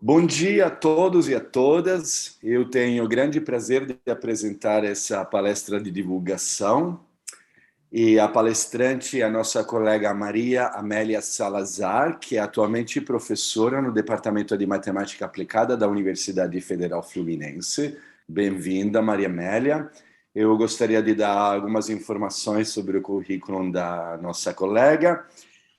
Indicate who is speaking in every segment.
Speaker 1: Bom dia a todos e a todas. Eu tenho o grande prazer de apresentar essa palestra de divulgação. E a palestrante é a nossa colega Maria Amélia Salazar, que é atualmente professora no Departamento de Matemática Aplicada da Universidade Federal Fluminense. Bem-vinda, Maria Amélia. Eu gostaria de dar algumas informações sobre o currículo da nossa colega,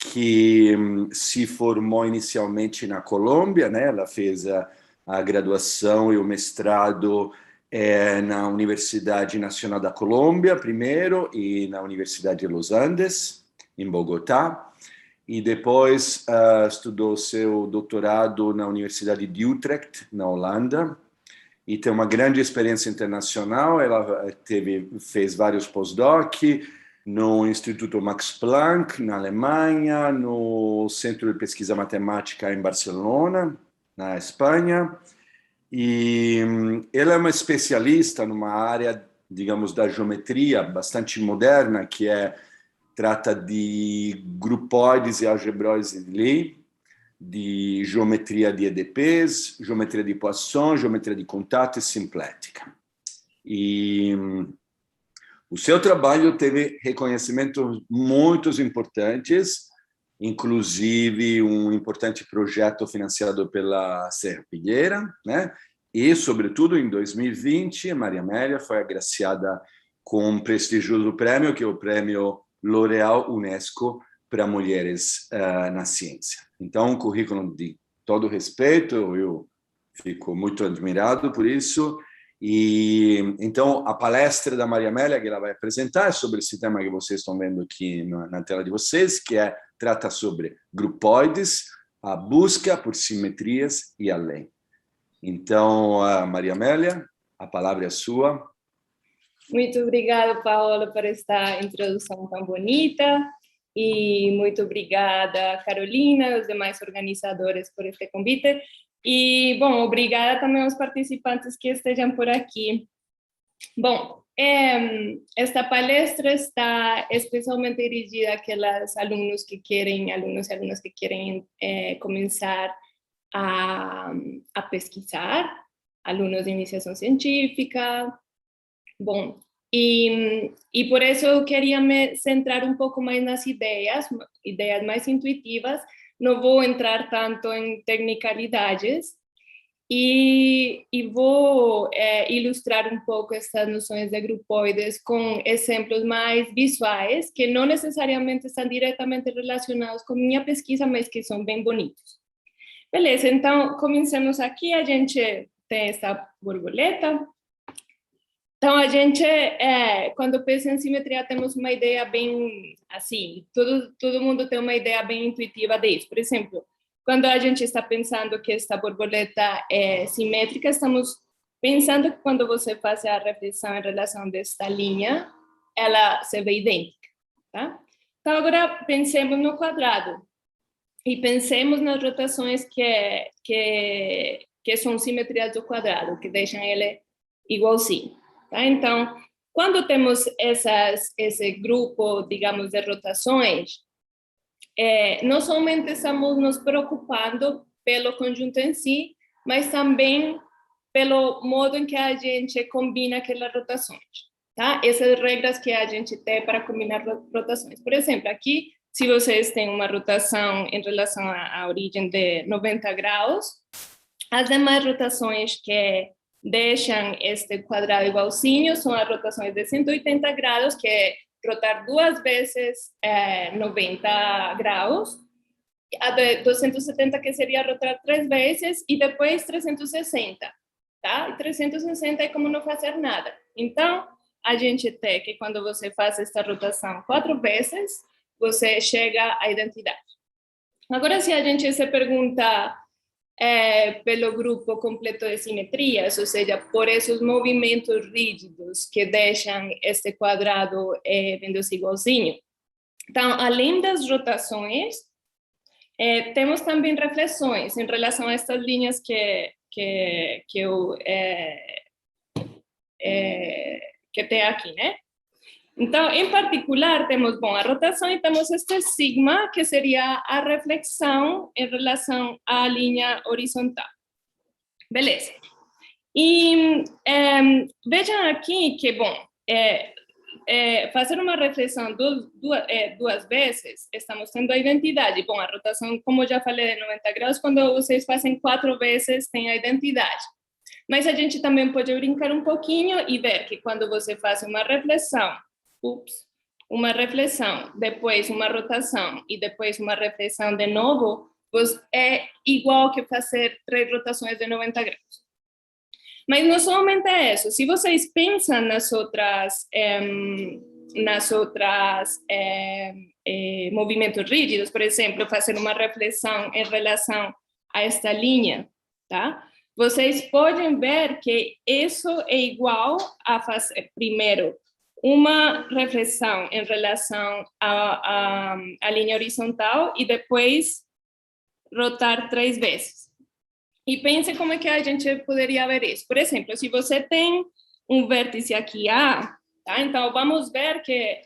Speaker 1: que se formou inicialmente na Colômbia, né? Ela fez a graduação e o mestrado na Universidade Nacional da Colômbia, primeiro, e na Universidade de Los Andes, em Bogotá, e depois estudou seu doutorado na Universidade de Utrecht, na Holanda, e tem uma grande experiência internacional. Ela fez vários pós-doc no Instituto Max Planck, na Alemanha, no Centro de Pesquisa Matemática em Barcelona, na Espanha. E ela é uma especialista numa área, digamos, da geometria bastante moderna, que trata de grupóides e algebróides de Lie, de geometria de EDPs, geometria de Poisson, geometria de contato e simplética. E o seu trabalho teve reconhecimentos muito importantes, inclusive um importante projeto financiado pela Serpilheira, né? E, sobretudo, em 2020, Maria Amélia foi agraciada com um prestigioso prêmio, que é o Prêmio L'Oréal Unesco para Mulheres na Ciência. Então, um currículo de todo respeito, eu fico muito admirado por isso. E então a palestra da Maria Amélia que ela vai apresentar é sobre esse tema que vocês estão vendo aqui na tela de vocês, que trata sobre grupóides, a busca por simetrias e além. Então, Maria Amélia, a palavra é sua.
Speaker 2: Muito obrigada, Paola, por esta introdução tão bonita. E muito obrigada, Carolina, e os demais organizadores por este convite. E, bom, obrigada também aos participantes que estejam por aqui. Bom, esta palestra está especialmente dirigida àqueles alunos e alunas que querem começar a pesquisar, alunos de iniciação científica. Bom, e por isso eu queria me centrar um pouco mais nas ideias mais intuitivas. Não vou entrar tanto em tecnicalidades e vou ilustrar um pouco essas noções de grupoides com exemplos mais visuais, que não necessariamente estão diretamente relacionados com minha pesquisa, mas que são bem bonitos. Beleza, então comecemos aqui. A gente tem essa borboleta. Então, a gente, quando pensa em simetria, temos uma ideia bem, assim, todo mundo tem uma ideia bem intuitiva disso. Por exemplo, quando a gente está pensando que esta borboleta é simétrica, estamos pensando que quando você faz a reflexão em relação desta linha, ela se vê idêntica, tá? Então, agora pensemos no quadrado e pensemos nas rotações que são simetrias do quadrado, que deixam ele igualzinho. Tá? Então, quando temos esse grupo, digamos, de rotações, não somente estamos nos preocupando pelo conjunto em si, mas também pelo modo em que a gente combina aquelas rotações. Tá? Essas regras que a gente tem para combinar rotações. Por exemplo, aqui, se vocês têm uma rotação em relação à origem de 90 graus, as demais rotações que deixam este quadrado igualzinho são as rotações de 180 graus, que é rotar 2 vezes 90 graus, a de 270, que seria rotar 3 vezes, e depois 360, tá? E 360 é como não fazer nada. Então, a gente tem que quando você faz esta rotação 4 vezes, você chega à identidade. Agora, se a gente se pergunta pelo grupo completo de simetrias, ou seja, por esses movimentos rígidos que deixam este quadrado vendo-se igualzinho. Então, além das rotações, temos também reflexões em relação a estas linhas que eu que tem aqui, né? Então, em particular, temos, bom, a rotação e temos este sigma, que seria a reflexão em relação à linha horizontal. Beleza. E vejam aqui que, bom, fazer uma reflexão duas vezes, estamos tendo a identidade. Bom, a rotação, como eu já falei, de 90 graus, quando vocês fazem 4 vezes, tem a identidade. Mas a gente também pode brincar um pouquinho e ver que quando você faz uma reflexão, depois uma rotação e depois uma reflexão de novo, é igual que fazer 3 rotações de 90 graus. Mas não somente isso. Se vocês pensam nas outras movimentos rígidos, por exemplo, fazer uma reflexão em relação a esta linha, tá? Vocês podem ver que isso é igual a fazer, primeiro, uma reflexão em relação à linha horizontal e depois rotar 3 vezes. E pense como é que a gente poderia ver isso. Por exemplo, se você tem um vértice aqui A, tá? Então vamos ver que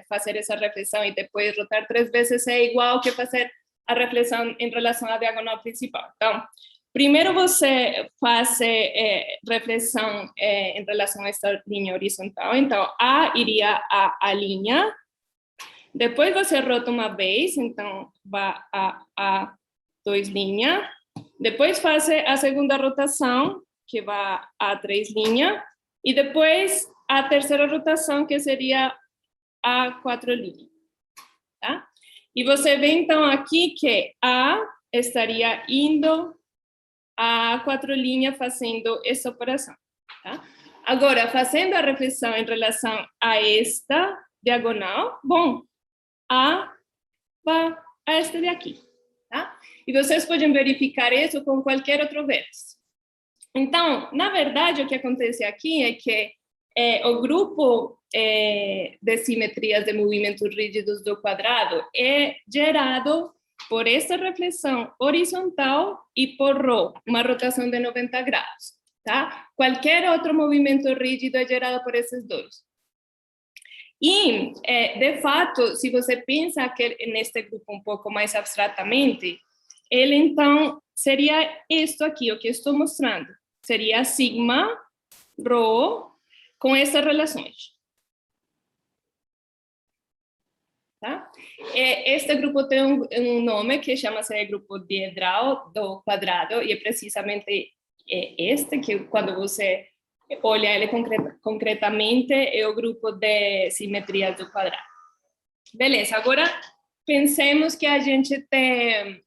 Speaker 2: fazer essa reflexão e depois rotar 3 vezes é igual que fazer a reflexão em relação à diagonal principal. Então, primeiro você faz reflexão em relação a esta linha horizontal. Então, A iria a linha. Depois você rota uma vez, então vai a 2 linhas. Depois faz a segunda rotação, que vai a 3 linhas. E depois a terceira rotação, que seria a 4 linhas. Tá? E você vê, então, aqui que A estaria indo a 4 linhas fazendo essa operação. Tá? Agora, fazendo a reflexão em relação a esta diagonal, bom, A vai a esta de aqui. Tá? E vocês podem verificar isso com qualquer outro vértice. Então, na verdade, o que acontece aqui é que o grupo de simetrias de movimentos rígidos do quadrado é gerado por esta reflexão horizontal e por ρ, uma rotação de 90 graus. Tá? Qualquer outro movimento rígido é gerado por esses dois. E, de fato, se você pensa que neste grupo um pouco mais abstratamente, ele, então, seria isto aqui, o que estou mostrando. Seria sigma, ρ, com essas relações. Tá? Este grupo tem um nome que chama-se grupo diedral do quadrado, e é precisamente este, que quando você olha ele concretamente, é o grupo de simetrias do quadrado. Beleza, agora pensemos que a gente tem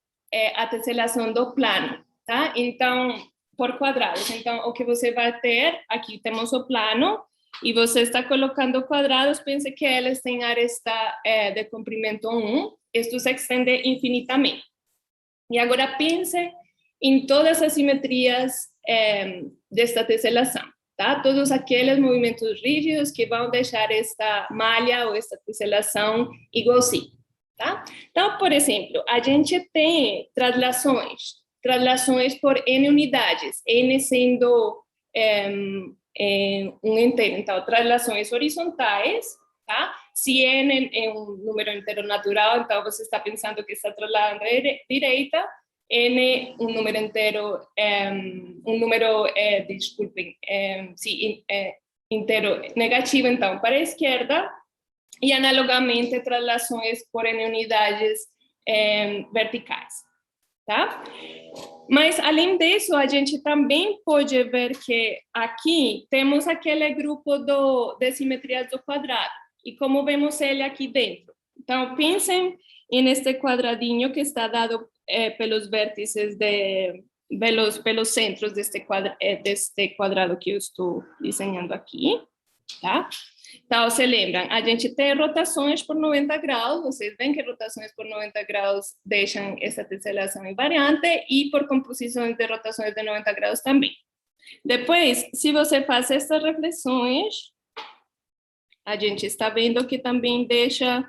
Speaker 2: a tesselação do plano, tá? Então, por quadrados. Então, o que você vai ter, aqui temos o plano, e você está colocando quadrados, pense que eles têm aresta de comprimento 1, isto se estende infinitamente. E agora pense em todas as simetrias desta tesselação. Tá? Todos aqueles movimentos rígidos que vão deixar esta malha ou esta tesselação igualzinha. Tá? Então, por exemplo, a gente tem translações por N unidades, N sendo um inteiro. Então, translações horizontais, tá? Se N é um número inteiro natural, então você está pensando que está trasladando à direita, N um número inteiro, inteiro negativo, então, para a esquerda, e analogamente translações por N unidades verticais, tá? Mas, além disso, a gente também pode ver que aqui temos aquele grupo de simetrias do quadrado, e como vemos ele aqui dentro. Então, pensem neste quadradinho que está dado pelos vértices pelos centros deste quadrado que eu estou desenhando aqui, tá? Então, se lembram, a gente tem rotações por 90 graus, vocês veem que rotações por 90 graus deixam essa tesselação invariante, e por composições de rotações de 90 graus também. Depois, se você faz essas reflexões, a gente está vendo que também deixa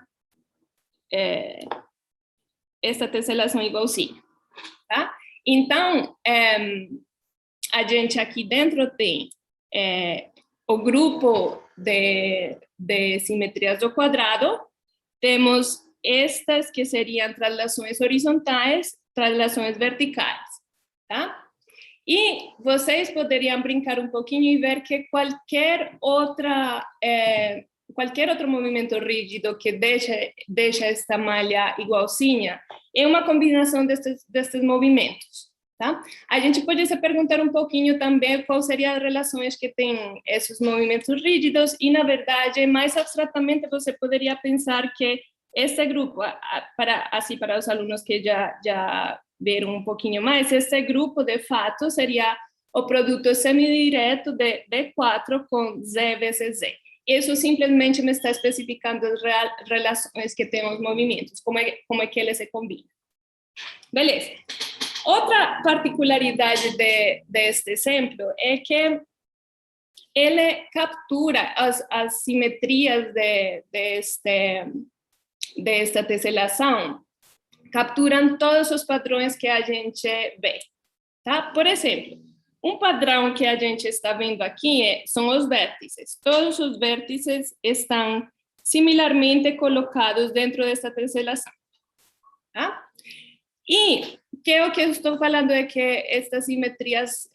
Speaker 2: essa tesselação igualzinha, tá? Então, a gente aqui dentro tem o grupo de simetrias do quadrado, temos estas que seriam translações horizontais, translações verticais, tá? E vocês poderiam brincar um pouquinho e ver que qualquer outro movimento rígido que deixa esta malha igualzinha é uma combinação destes movimentos. Tá? A gente pode se perguntar um pouquinho também quais seriam as relações que tem esses movimentos rígidos e, na verdade, mais abstratamente, você poderia pensar que este grupo, para os alunos que já viram um pouquinho mais, este grupo, de fato, seria o produto semidireto de D4 com Z vezes Z. Isso simplesmente me está especificando as relações que tem os movimentos, como é que eles se combinam. Beleza. Outra particularidade deste exemplo é que ele captura as simetrias desta tesselação, capturam todos os padrões que a gente vê. Tá? Por exemplo, um padrão que a gente está vendo aqui são os vértices. Todos os vértices estão similarmente colocados dentro desta tesselação. Tá? E que o que eu estou falando é que estas simetrias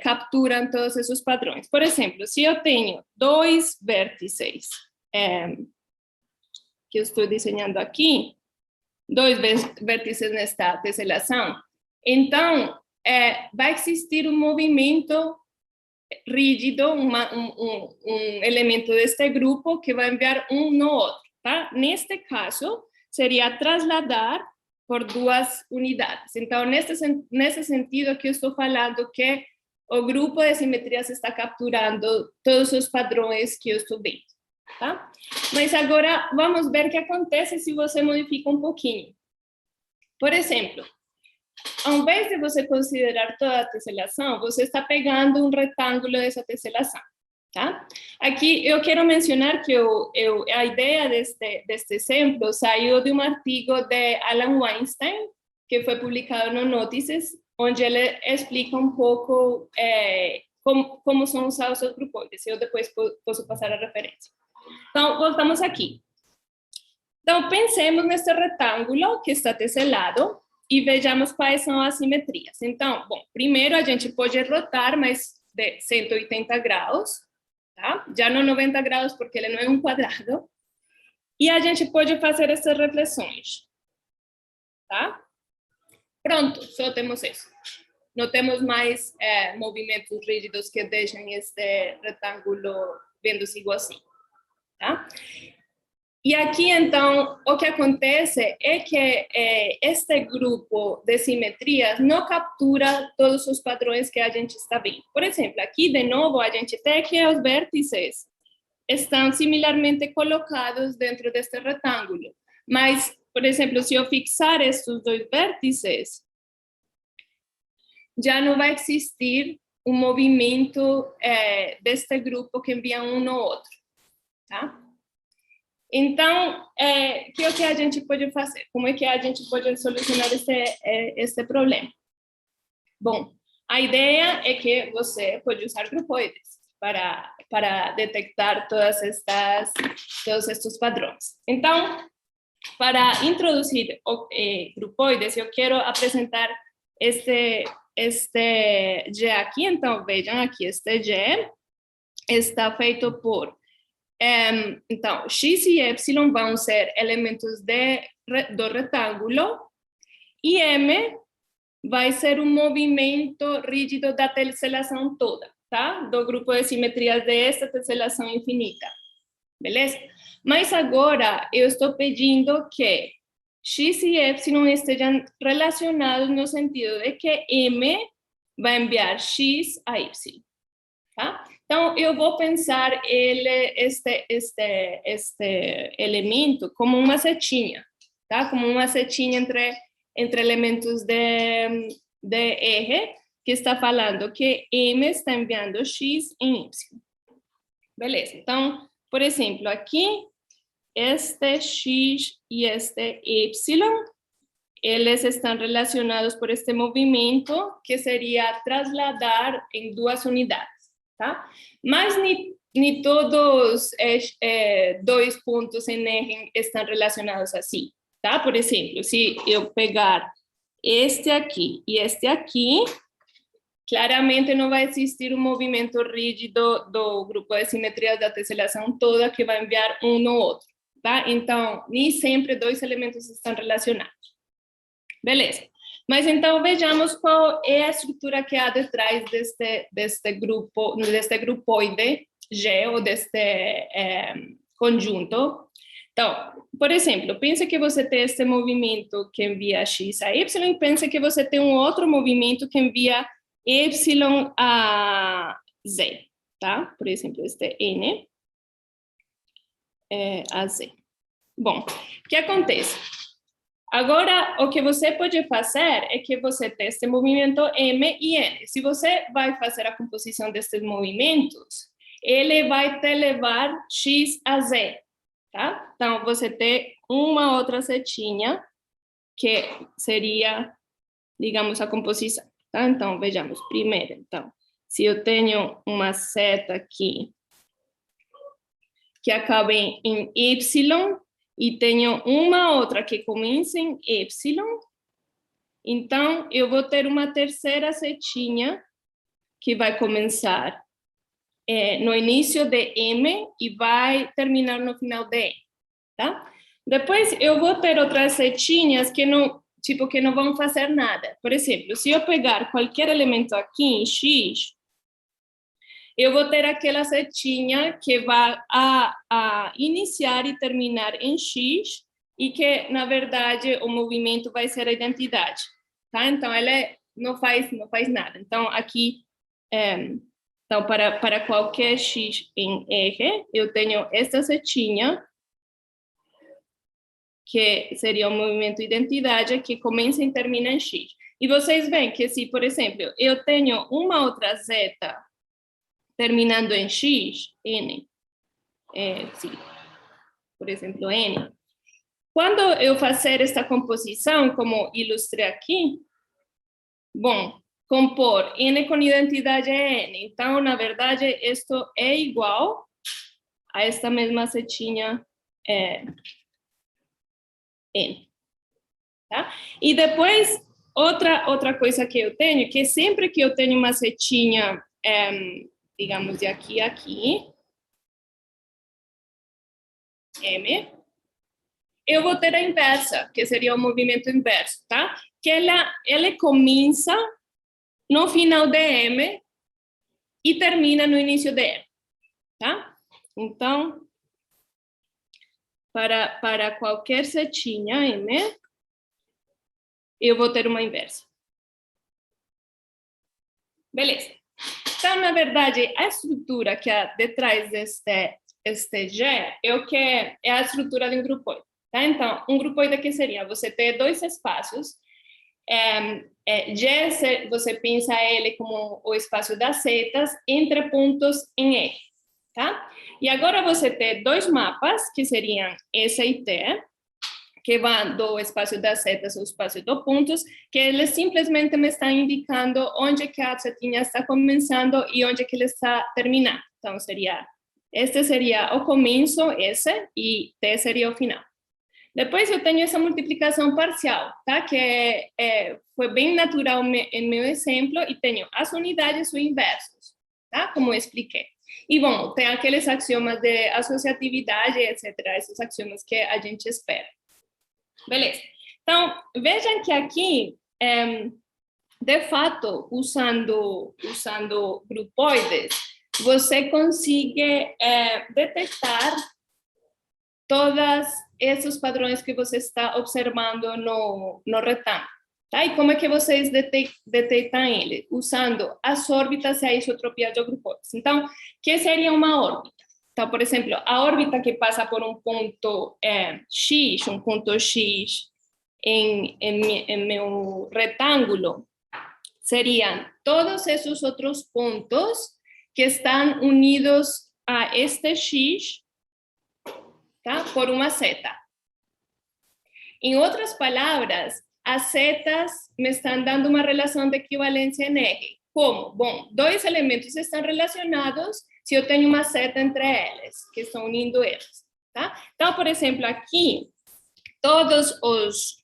Speaker 2: capturam todos esses padrões. Por exemplo, se eu tenho dois vértices que eu estou desenhando aqui, dois vértices nesta tesselação, então vai existir um movimento rígido, um elemento deste grupo que vai enviar um no outro. Tá? Neste caso, seria trasladar por duas unidades. Então, nesse sentido que eu estou falando que o grupo de simetrias está capturando todos os padrões que eu estou vendo. Tá? Mas agora vamos ver o que acontece se você modifica um pouquinho. Por exemplo, ao invés de você considerar toda a tesselação, você está pegando um retângulo dessa tesselação. Tá? Aqui eu quero mencionar que a ideia deste exemplo saiu de um artigo de Alan Weinstein, que foi publicado no Notices, onde ele explica um pouco como são usados os grupoides. Eu depois posso passar a referência. Então, voltamos aqui. Então, pensemos nesse retângulo que está tesselado e vejamos quais são as simetrias. Então, bom, primeiro a gente pode rotar mais de 180 graus, tá? Já não 90 graus, porque ele não é um quadrado. E a gente pode fazer essas reflexões. Tá? Pronto, só temos isso. Não temos mais movimentos rígidos que deixem este retângulo vendo-se igual assim. Tá? E aqui, então, o que acontece é que este grupo de simetrias não captura todos os padrões que a gente está vendo. Por exemplo, aqui, de novo, a gente tem que os vértices estão similarmente colocados dentro deste retângulo. Mas, por exemplo, se eu fixar estes dois vértices, já não vai existir um movimento deste grupo que envia um no outro. Tá? Então, o que a gente pode fazer? Como é que a gente pode solucionar esse problema? Bom, a ideia é que você pode usar grupoides para detectar todos estes padrões. Então, para introduzir grupoides, eu quero apresentar este G aqui. Então, vejam aqui, este G está feito por então, x e y vão ser elementos do retângulo e M vai ser um movimento rígido da tesselação toda, tá? Do grupo de simetrias desta tesselação infinita, beleza? Mas agora eu estou pedindo que x e y estejam relacionados no sentido de que M vai enviar x a y, tá? Então, eu vou pensar este elemento como uma setinha, tá? Como uma setinha entre elementos de R, que está falando que M está enviando X em Y. Beleza. Então, por exemplo, aqui, este X e este Y, eles estão relacionados por este movimento, que seria trasladar em duas unidades. Tá? Mas nem todos dois pontos em R estão relacionados assim, tá? Por exemplo, se eu pegar este aqui e este aqui, claramente não vai existir um movimento rígido do grupo de simetrias da tesselação toda que vai enviar um no outro, tá? Então, nem sempre dois elementos estão relacionados. Beleza. Mas então vejamos qual é a estrutura que há detrás deste grupoide G, ou deste conjunto. Então, por exemplo, pense que você tem este movimento que envia X a Y, e pense que você tem um outro movimento que envia Y a Z, tá? Por exemplo, este N a Z. Bom, o que acontece? Agora, o que você pode fazer é que você tem este movimento M e N. Se você vai fazer a composição destes movimentos, ele vai te levar X a Z, tá? Então, você tem uma outra setinha, que seria, digamos, a composição, tá? Então, vejamos primeiro. Então, se eu tenho uma seta aqui, que acaba em Y, e tenho uma outra que começa em Y, então eu vou ter uma terceira setinha que vai começar no início de M e vai terminar no final de N, tá? Depois eu vou ter outras setinhas que não, que não vão fazer nada. Por exemplo, se eu pegar qualquer elemento aqui em X, eu vou ter aquela setinha que vai a iniciar e terminar em X, e que, na verdade, o movimento vai ser a identidade, tá? Então, ela não faz nada. Então, aqui, então, para qualquer X em R, eu tenho esta setinha, que seria o movimento identidade, que começa e termina em X. E vocês veem que se, por exemplo, eu tenho uma outra zeta terminando em X, N, sim, por exemplo, N. Quando eu fazer esta composição, como ilustrei aqui, bom, compor N com identidade é N. Então, na verdade, isto é igual a esta mesma setinha N. Tá? E depois, outra coisa que eu tenho, que sempre que eu tenho uma setinha digamos, de aqui a aqui, M, eu vou ter a inversa, que seria o movimento inverso, tá? Que ela começa no final de M e termina no início de M, tá? Então, para qualquer setinha M, eu vou ter uma inversa. Beleza. Então, na verdade, a estrutura que há detrás deste G é o que é a estrutura de um grupoide. Tá? Então, um grupoide que seria você ter dois espaços. G, você pensa ele como o espaço das setas entre pontos em R. Tá? E agora você tem dois mapas, que seriam S e T, que vão do espaço das setas ao espaço dos pontos, que eles simplesmente me estão indicando onde que a setinha está começando e onde que ele está terminando. Então, este seria o começo, S, e T seria o final. Depois eu tenho essa multiplicação parcial, tá? Que foi bem natural em meu exemplo, e tenho as unidades ou inversos, tá? Como eu expliquei. E, bom, tem aqueles axiomas de associatividade, etc., esses axiomas que a gente espera. Beleza. Então, vejam que aqui, de fato, usando grupoides, você consegue detectar todos esses padrões que você está observando no retângulo. Tá? E como é que vocês detectam ele? Usando as órbitas e a isotropia de grupoides. Então, o que seria uma órbita? Então, por exemplo, a órbita que passa por um ponto X, um ponto X em meu retângulo, seriam todos esses outros pontos que estão unidos a este X, tá? Por uma seta. Em outras palavras, as setas me estão dando uma relação de equivalência em R. Como? Bom, dois elementos estão relacionados se eu tenho uma seta entre eles, que estão unindo eles, tá? Então, por exemplo, aqui, todos os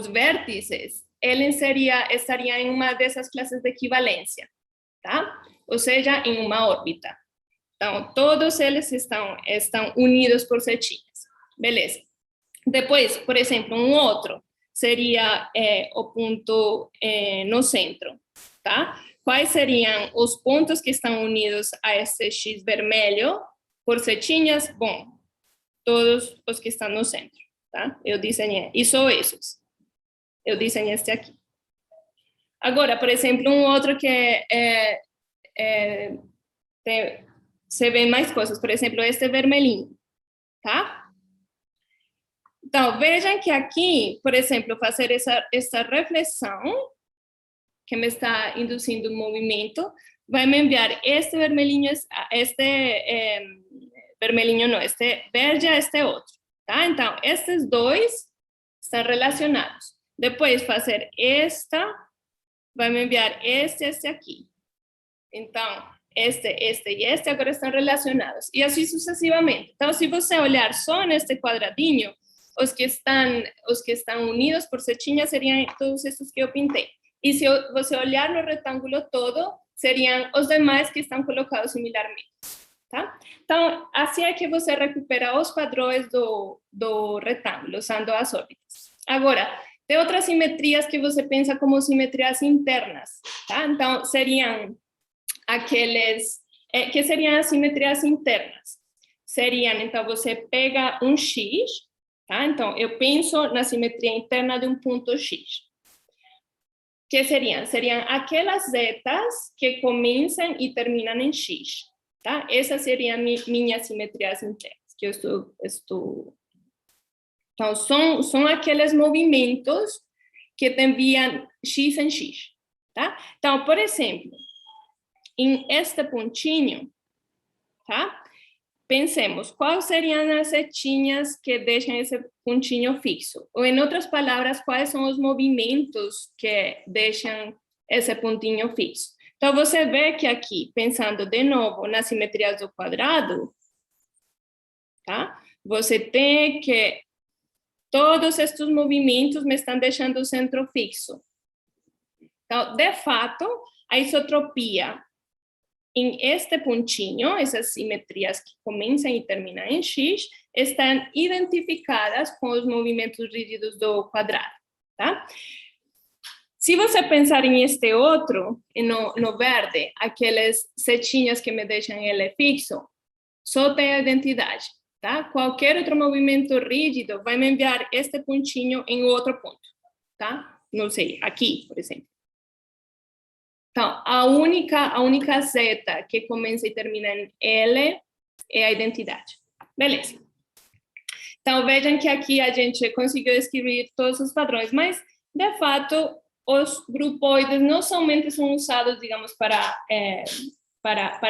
Speaker 2: vértices ele estaria em uma dessas classes de equivalência, tá? Ou seja, em uma órbita. Então, todos eles estão unidos por setinhas. Beleza. Depois, por exemplo, um outro seria o ponto no centro, tá? Quais seriam os pontos que estão unidos a esse X vermelho por setinhas? Bom, todos os que estão no centro, tá? Eu desenhei, e só esses. Eu desenhei este aqui. Agora, por exemplo, um outro que se vê mais coisas, por exemplo, este vermelhinho, tá? Então, vejam que aqui, por exemplo, fazer essa reflexão que me está induzindo o movimento, vai me enviar este vermelhinho, vermelhinho não, este verde a este outro, tá? Então, estes dois estão relacionados. Depois, fazer esta, vai me enviar este aqui. Então, este e este agora estão relacionados. E assim sucessivamente. Então, se você olhar só neste quadradinho, os que estão unidos por setinhas seriam todos esses que eu pintei. E se você olhar no retângulo todo, seriam os demais que estão colocados similarmente. Tá? Então, assim é que você recupera os padrões do retângulo, usando as órbitas. Agora, tem outras simetrias que você pensa como simetrias internas. Tá? Então, seriam aqueles que seriam as simetrias internas. Seriam, então, você pega um X, tá? Então, eu penso na simetria interna de um ponto X. Que seriam? Seriam aquelas zetas que começam e terminam em X. Tá? Essas seriam minhas simetrias internas, que eu estou... Então, são aqueles movimentos que te enviam X em X. Tá? Então, por exemplo, em este pontinho, tá? Pensemos, quais seriam as setinhas que deixam esse pontinho fixo? Ou, em outras palavras, quais são os movimentos que deixam esse pontinho fixo? Então, você vê que aqui, pensando de novo nas simetrias do quadrado, tá? Você tem que todos estes movimentos me estão deixando o centro fixo. Então, de fato, a isotropia em este pontinho, essas simetrias que começam e terminam em X, estão identificadas com os movimentos rígidos do quadrado, tá? Se você pensar em este outro, no verde, aquelas setinhas que me deixam ele fixo, só tem a identidade, tá? Qualquer outro movimento rígido vai me enviar este pontinho em outro ponto, tá? Não sei, aqui, por exemplo. Então, a única zeta que começa e termina em L é a identidade. Beleza. Então, vejam que aqui a gente conseguiu escrever todos os padrões, mas, de fato, os grupoides não somente são usados, digamos, para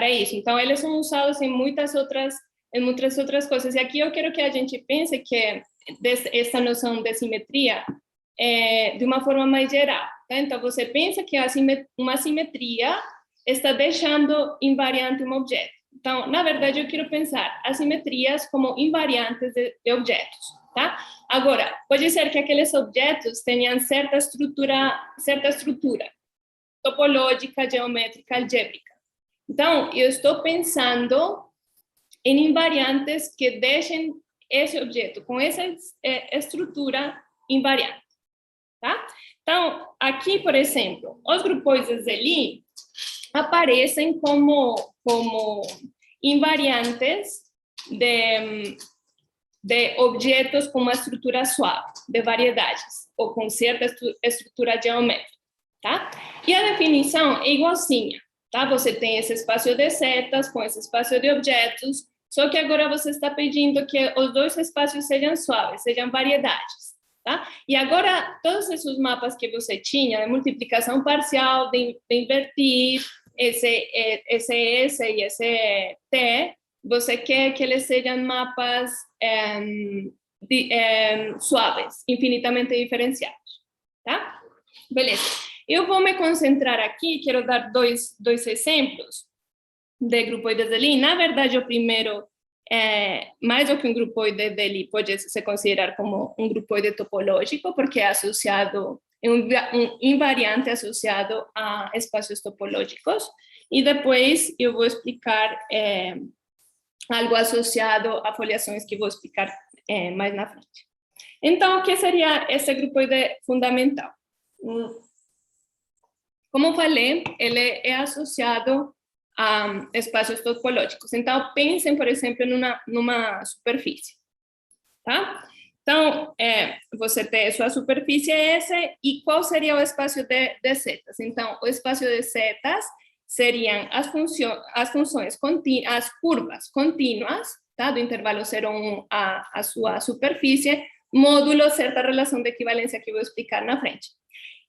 Speaker 2: isso. Então, eles são usados em muitas outras coisas. E aqui eu quero que a gente pense que essa noção de simetria de uma forma mais geral. Tá? Então, você pensa que uma simetria está deixando invariante um objeto. Então, na verdade, eu quero pensar as simetrias como invariantes de objetos. Tá? Agora, pode ser que aqueles objetos tenham certa estrutura topológica, geométrica, algébrica. Então, eu estou pensando em invariantes que deixem esse objeto com essa estrutura invariante. Tá? Então, aqui, por exemplo, os grupoides de Lie aparecem como invariantes de objetos com uma estrutura suave, de variedades, ou com certa estrutura geométrica. Tá? E a definição é igualzinha. Tá? Você tem esse espaço de setas com esse espaço de objetos, só que agora você está pedindo que os dois espaços sejam suaves, sejam variedades. Tá? E agora, todos esses mapas que você tinha, de multiplicação parcial, de invertir, esse e esse T, você quer que eles sejam mapas suaves, infinitamente diferenciados. Tá? Beleza. Eu vou me concentrar aqui, quero dar dois exemplos de grupoides de Lie. Na verdade, o primeiro, mais do que um grupoide de Lie, pode se considerar como um grupoide topológico, porque é associado invariante associado a espaços topológicos. E depois eu vou explicar algo associado a foliações que vou explicar mais na frente. Então, o que seria esse grupoide fundamental? Como falei, ele é associado a espaços topológicos. Então, pensem, por exemplo, numa superfície, tá? Então, você tem sua superfície S, e qual seria o espaço de setas? Então, o espaço de setas seriam as funções contínuas, as curvas contínuas, tá? Do intervalo 0, 1 a sua superfície, módulo certa relação de equivalência que eu vou explicar na frente.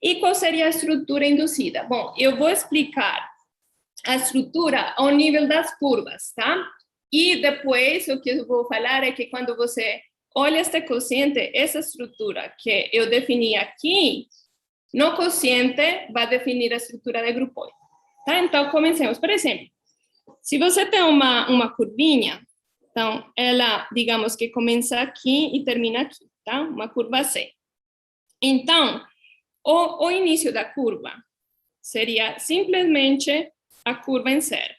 Speaker 2: E qual seria a estrutura induzida? Bom, eu vou explicar a estrutura ao nível das curvas, tá? E depois o que eu vou falar é que quando você olha este quociente, essa estrutura que eu defini aqui, no quociente vai definir a estrutura de grupoide. Tá? Então, comecemos. Por exemplo, se você tem uma curvinha, então, ela, digamos que começa aqui e termina aqui, tá? Uma curva C. Então, o início da curva seria simplesmente a curva em 0,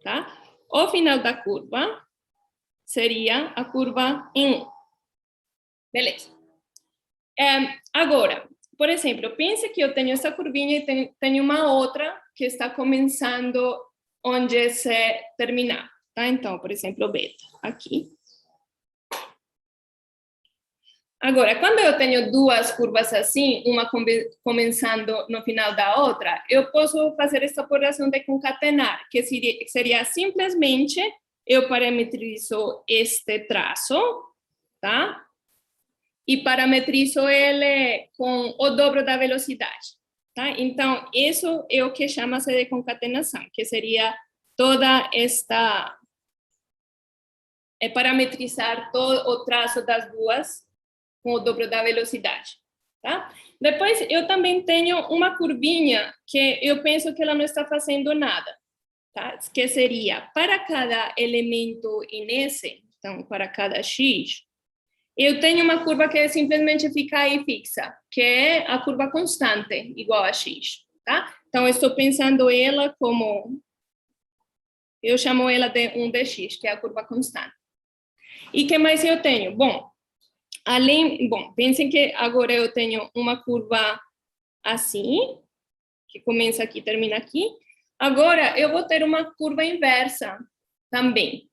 Speaker 2: tá? O final da curva seria a curva em 1. Beleza. Agora, por exemplo, pense que eu tenho essa curvinha e tenho uma outra que está começando onde se terminar, tá? Então, por exemplo, beta, aqui. Agora, quando eu tenho duas curvas assim, uma começando no final da outra, eu posso fazer essa operação de concatenar, que seria simplesmente eu parametrizo este traço, tá? E parametrizo ele com o dobro da velocidade, tá? Então, isso é o que chama-se de concatenação, que seria toda esta... parametrizar todo o traço das duas com o dobro da velocidade, tá? Depois, eu também tenho uma curvinha que eu penso que ela não está fazendo nada, tá? Que seria, para cada elemento em S, então, para cada X, eu tenho uma curva que simplesmente fica aí fixa, que é a curva constante, igual a X, tá? Então, eu estou pensando ela como... Eu chamo ela de 1 dx, que é a curva constante. E que mais eu tenho? Bom, pensem que agora eu tenho uma curva assim, que começa aqui e termina aqui. Agora, eu vou ter uma curva inversa também,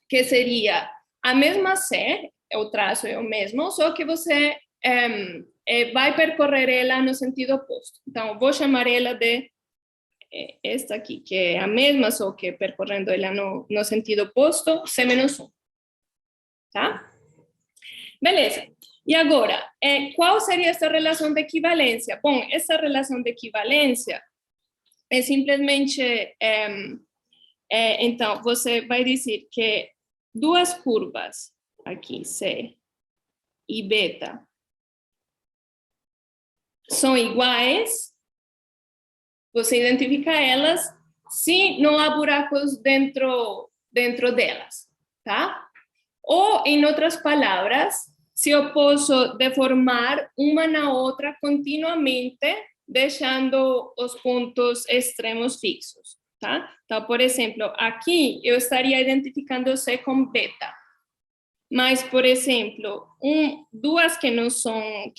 Speaker 2: que seria a mesma C, o traço é o mesmo, só que você vai percorrer ela no sentido oposto. Então, vou chamar ela de esta aqui, que é a mesma, só que percorrendo ela no sentido oposto, C-1. Tá? Beleza. E agora, qual seria essa relação de equivalência? Bom, essa relação de equivalência é simplesmente... então, você vai dizer que duas curvas, aqui, C e beta, são iguais, você identifica elas se não há buracos dentro delas, tá? Ou, em outras palavras, se eu posso deformar uma na outra continuamente, deixando os pontos extremos fixos, tá? Então, por exemplo, aqui eu estaria identificando C com beta. Mas, por exemplo, duas que não são,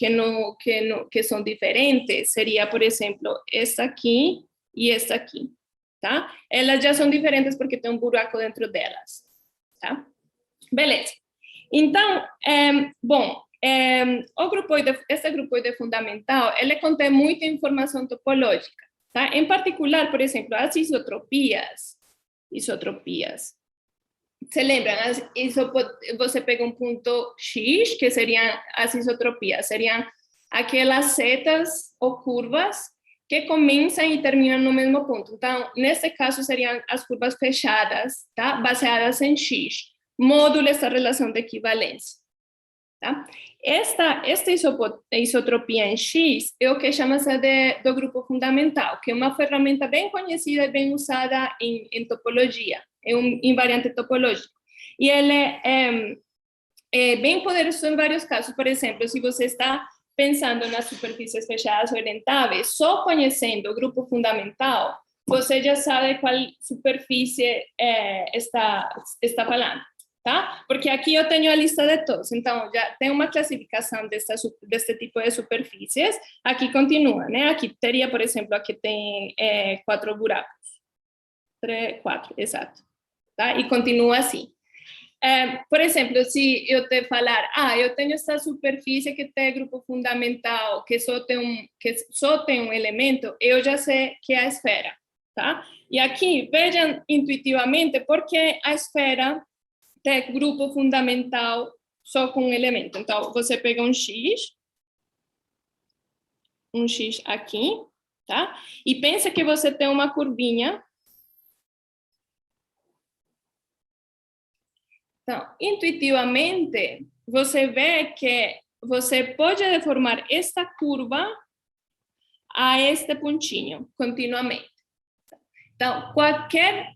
Speaker 2: que são diferentes, seria, por exemplo, esta aqui e esta aqui, tá? Elas já são diferentes porque tem um buraco dentro delas, tá? Beleza. Então, bom, esse grupoide fundamental, ele contém muita informação topológica, tá? Em particular, por exemplo, as isotropias. Você lembra? Você pega um ponto X, que seriam as isotropias, seriam aquelas setas ou curvas que começam e terminam no mesmo ponto. Então, nesse caso, seriam as curvas fechadas, tá? Baseadas em X, módulo essa relação de equivalência. Tá? Esta isotropia em X é o que chama-se do grupo fundamental, que é uma ferramenta bem conhecida e bem usada em topologia, é um invariante topológico. E ele é bem poderoso em vários casos. Por exemplo, se você está pensando nas superfícies fechadas orientáveis, só conhecendo o grupo fundamental, você já sabe qual superfície está falando, tá? Porque aqui eu tenho a lista de todos, então já tem uma classificação deste tipo de superfícies, aqui continua, né? Aqui teria, por exemplo, aqui tem 4 buracos, 3, 4, exato, tá? E continua assim. Por exemplo, se eu te falar, eu tenho essa superfície que tem grupo fundamental, que só tem um elemento, eu já sei que é a esfera, tá? E aqui, vejam intuitivamente, porque a esfera tem grupo fundamental só com um elemento. Então, você pega um X aqui, tá? E pensa que você tem uma curvinha. Então, intuitivamente, você vê que você pode deformar esta curva a este pontinho, continuamente. Então, qualquer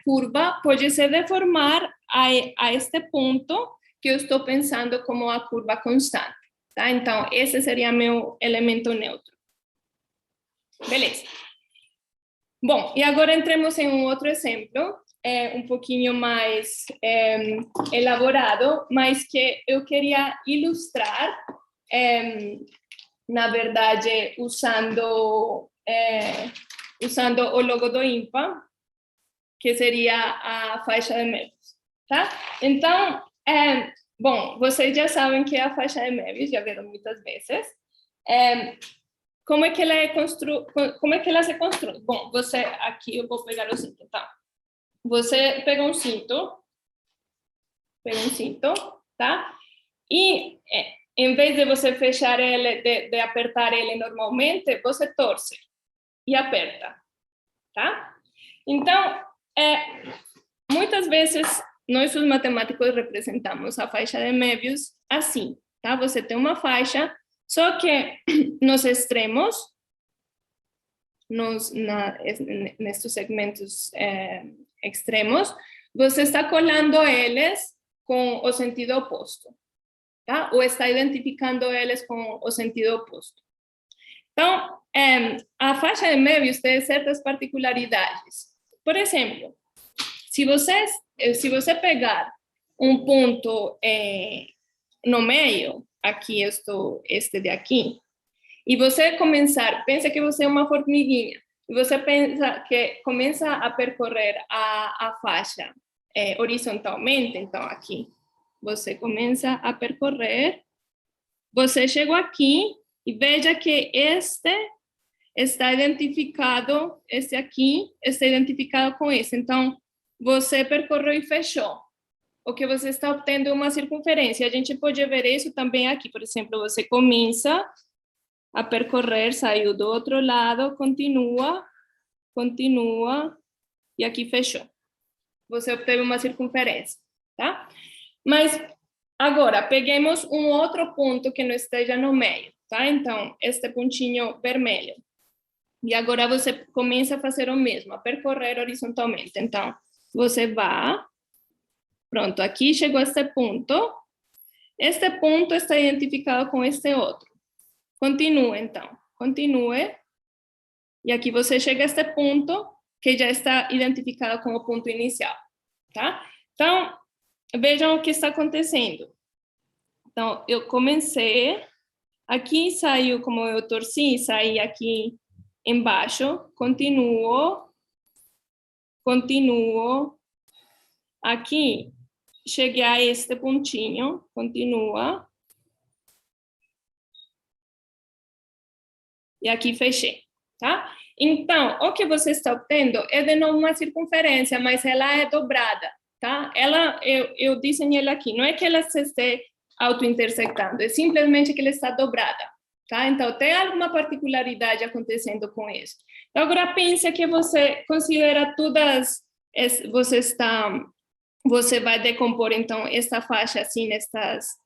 Speaker 2: curva pode se deformar a este ponto que eu estou pensando como a curva constante, tá? Então, esse seria meu elemento neutro. Beleza. Bom, e agora entremos em um outro exemplo, um pouquinho mais elaborado, mas que eu queria ilustrar, na verdade, usando o logo do INPA, que seria a faixa de Möbius, tá? Então, bom, vocês já sabem que é a faixa de Möbius, já viram muitas vezes. Como é que ela se constrói? Bom, aqui eu vou pegar o cinto, tá? Você pega um cinto, tá? E em vez de você fechar ele, de apertar ele normalmente, você torce e aperta, tá? Então, muitas vezes, nós os matemáticos representamos a faixa de Möbius assim, tá? Você tem uma faixa, só que nos extremos, nestes segmentos extremos, você está colando eles com o sentido oposto, tá? Ou está identificando eles com o sentido oposto. Então, a faixa de Möbius tem certas particularidades. Por exemplo, se você pegar um ponto no meio, aqui este de aqui, e você pensa que você é uma formiguinha, e você começa a percorrer a faixa horizontalmente, então aqui, você começa a percorrer, você chegou aqui, e veja que este está identificado, esse aqui está identificado com esse. Então, você percorreu e fechou. O que você está obtendo é uma circunferência. A gente pode ver isso também aqui. Por exemplo, você começa a percorrer, saiu do outro lado, continua, e aqui fechou. Você obteve uma circunferência, tá? Mas, agora, peguemos um outro ponto que não esteja no meio, tá? Então, este pontinho vermelho. E agora você começa a fazer o mesmo, a percorrer horizontalmente. Então, você vai, pronto, aqui chegou este ponto. Este ponto está identificado com este outro. Continue, então, continue. E aqui você chega a este ponto, que já está identificado com o ponto inicial, tá? Então, vejam o que está acontecendo. Então, eu comecei, aqui saiu, como eu torci, saí aqui embaixo, continuo, aqui, cheguei a este pontinho, continua, e aqui fechei, tá? Então, o que você está obtendo é de novo uma circunferência, mas ela é dobrada, tá? Eu desenhei ela aqui, não é que ela se esteja auto-intersectando, é simplesmente que ela está dobrada. Tá? Então, tem alguma particularidade acontecendo com isso. Então, agora, pensa que você considera todas, você vai decompor, então, esta faixa assim,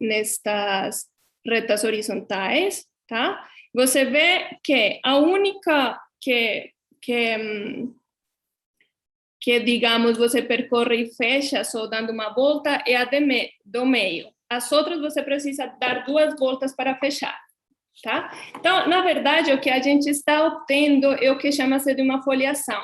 Speaker 2: nestas retas horizontais, tá? Você vê que a única que digamos, você percorre e fecha só dando uma volta é a do meio. As outras você precisa dar 2 voltas para fechar. tá? Então, na verdade, o que a gente está obtendo é o que chama-se de uma foliação.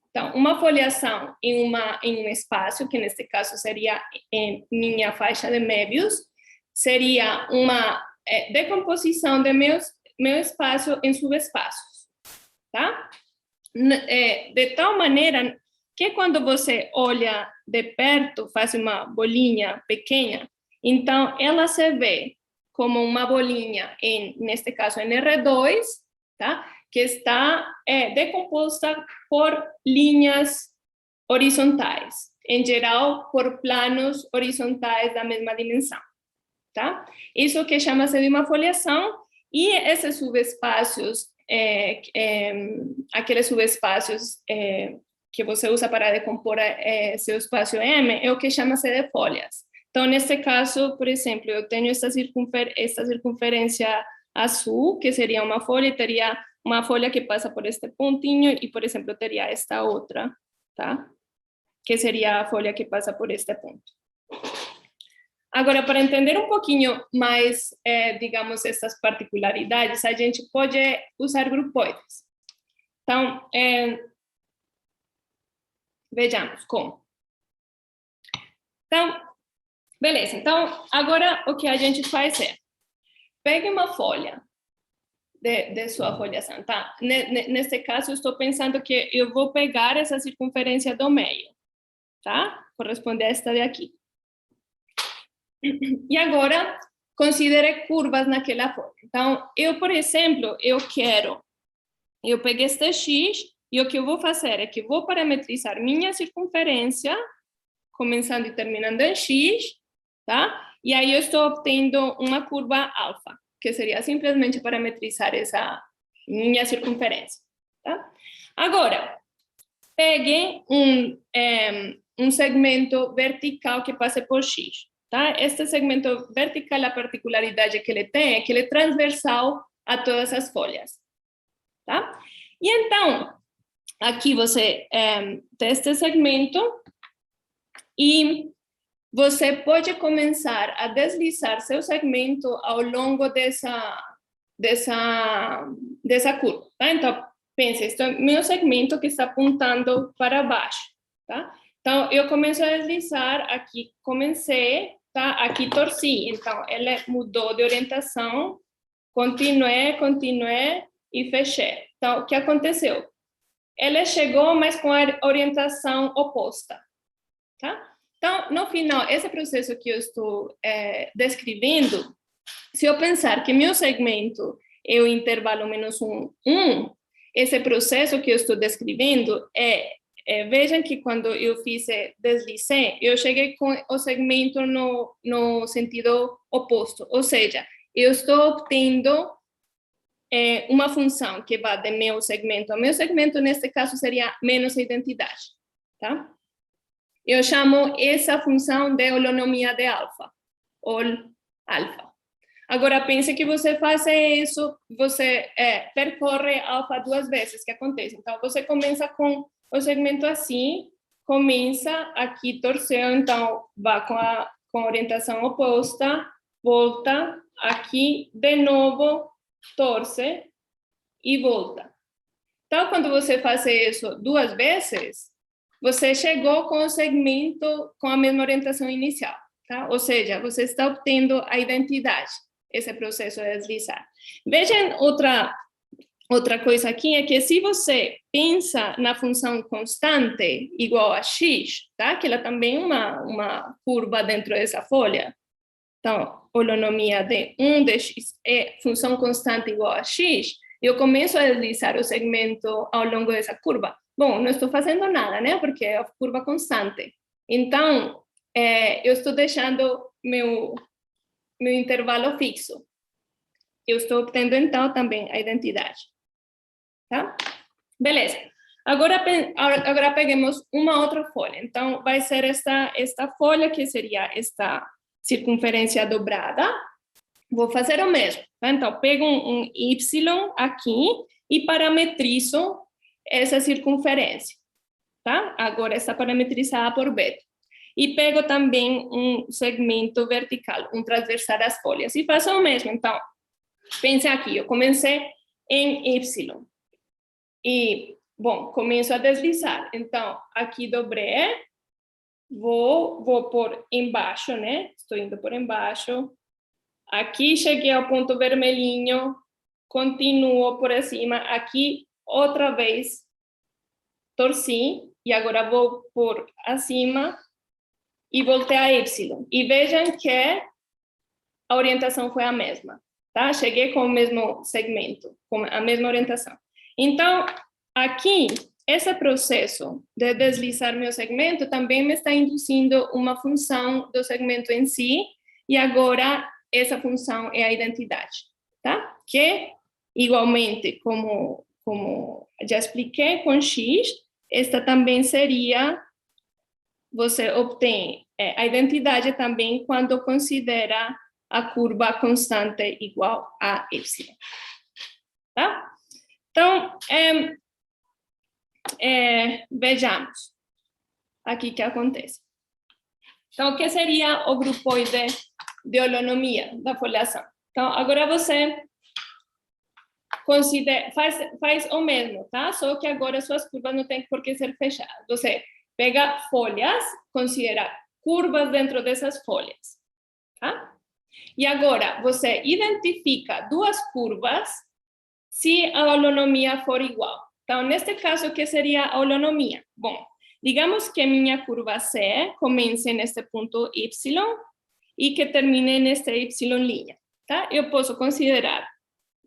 Speaker 2: Então, uma foliação em um espaço, que neste caso seria em minha faixa de Möbius, seria uma decomposição de meu espaço em subespaços, tá? De tal maneira que quando você olha de perto, faz uma bolinha pequena, então ela se vê como uma bolinha, neste caso em R2, tá? Que está decomposta por linhas horizontais, em geral por planos horizontais da mesma dimensão, tá? Isso que chama-se de uma foliação, e esses subespaços, aqueles subespaços que você usa para decompor seu espaço M, é o que chama-se de folhas. Então, nesse caso, por exemplo, eu tenho esta circunferência azul, que seria uma folha, e teria uma folha que passa por este pontinho, e, por exemplo, eu teria esta outra, tá? Que seria a folha que passa por este ponto. Agora, para entender um pouquinho mais, digamos, essas particularidades, a gente pode usar grupoides. Então, vejamos como. Então, beleza. Então, agora o que a gente faz é, pegue uma folha de sua foliação, tá? Nesse caso, eu estou pensando que eu vou pegar essa circunferência do meio, tá? Corresponde a esta de aqui. E agora, considere curvas naquela folha. Então, eu, por exemplo, eu peguei este X, e o que eu vou fazer é que vou parametrizar minha circunferência, começando e terminando em X, tá? E aí eu estou obtendo uma curva alfa, que seria simplesmente parametrizar essa minha circunferência, tá? Agora, pegue um segmento vertical que passe por X, tá? Este segmento vertical, a particularidade que ele tem é que ele é transversal a todas as folhas, tá? E então, aqui você tem este segmento, e você pode começar a deslizar seu segmento ao longo dessa curva, tá? Então, pense, este é meu segmento que está apontando para baixo, tá? Então, eu começo a deslizar, aqui comecei, tá? Aqui torci, então, ele mudou de orientação, continuei e fechei. Então, o que aconteceu? Ele chegou, mas com a orientação oposta, tá? Então, no final, esse processo que eu estou descrevendo, se eu pensar que meu segmento é o intervalo menos 1, esse processo que eu estou descrevendo vejam que quando eu fiz deslizar, eu cheguei com o segmento no sentido oposto, ou seja, eu estou obtendo uma função que vai de meu segmento a meu segmento, neste caso seria menos a identidade, tá? Eu chamo essa função de holonomia de alfa, ou alfa. Agora, pense que você faz isso, você percorre alfa 2 vezes, que acontece? Então, você começa com o segmento assim, começa aqui, torceu, então, vai com a orientação oposta, volta, aqui, de novo, torce e volta. Então, quando você faz isso 2 vezes, você chegou com o segmento com a mesma orientação inicial, tá? Ou seja, você está obtendo a identidade, esse processo de deslizar. Vejam outra coisa aqui, é que se você pensa na função constante igual a x, tá? Que ela também é uma curva dentro dessa folha. Então, holonomia de 1 de x é função constante igual a x, eu começo a deslizar o segmento ao longo dessa curva. Bom, não estou fazendo nada, né? Porque é a curva constante. Então, eu estou deixando meu intervalo fixo. Eu estou obtendo, então, também a identidade. Tá? Beleza. Agora peguemos uma outra folha. Então, vai ser esta folha, que seria esta circunferência dobrada. Vou fazer o mesmo. Tá? Então, pego um Y aqui e parametrizo essa circunferência, tá? Agora está parametrizada por beta. E pego também um segmento vertical, um transversal às folhas, e faço o mesmo. Então, pense aqui, eu comecei em Y. E, bom, começo a deslizar. Então, aqui dobrei, vou por embaixo, né? Estou indo por embaixo. Aqui cheguei ao ponto vermelhinho, continuo por cima. Aqui, outra vez, torci, e agora vou por acima e voltei a Y. E vejam que a orientação foi a mesma, tá? Cheguei com o mesmo segmento, com a mesma orientação. Então, aqui, esse processo de deslizar meu segmento também me está induzindo uma função do segmento em si, e agora essa função é a identidade, tá? Que, igualmente, como já expliquei com X, esta também seria, você obtém a identidade também quando considera a curva constante igual a Y. Tá? Então, vejamos aqui o que acontece. Então, o que seria o grupoide de holonomia da foliação? Então, agora você faz o mesmo, tá? Só que agora suas curvas não têm por que ser fechadas. Você pega folhas, considera curvas dentro dessas folhas, tá? E agora, você identifica duas curvas se a holonomia for igual. Então, neste caso, o que seria a holonomia? Bom, digamos que minha curva C comece neste ponto Y e que termine neste Y', tá? Eu posso considerar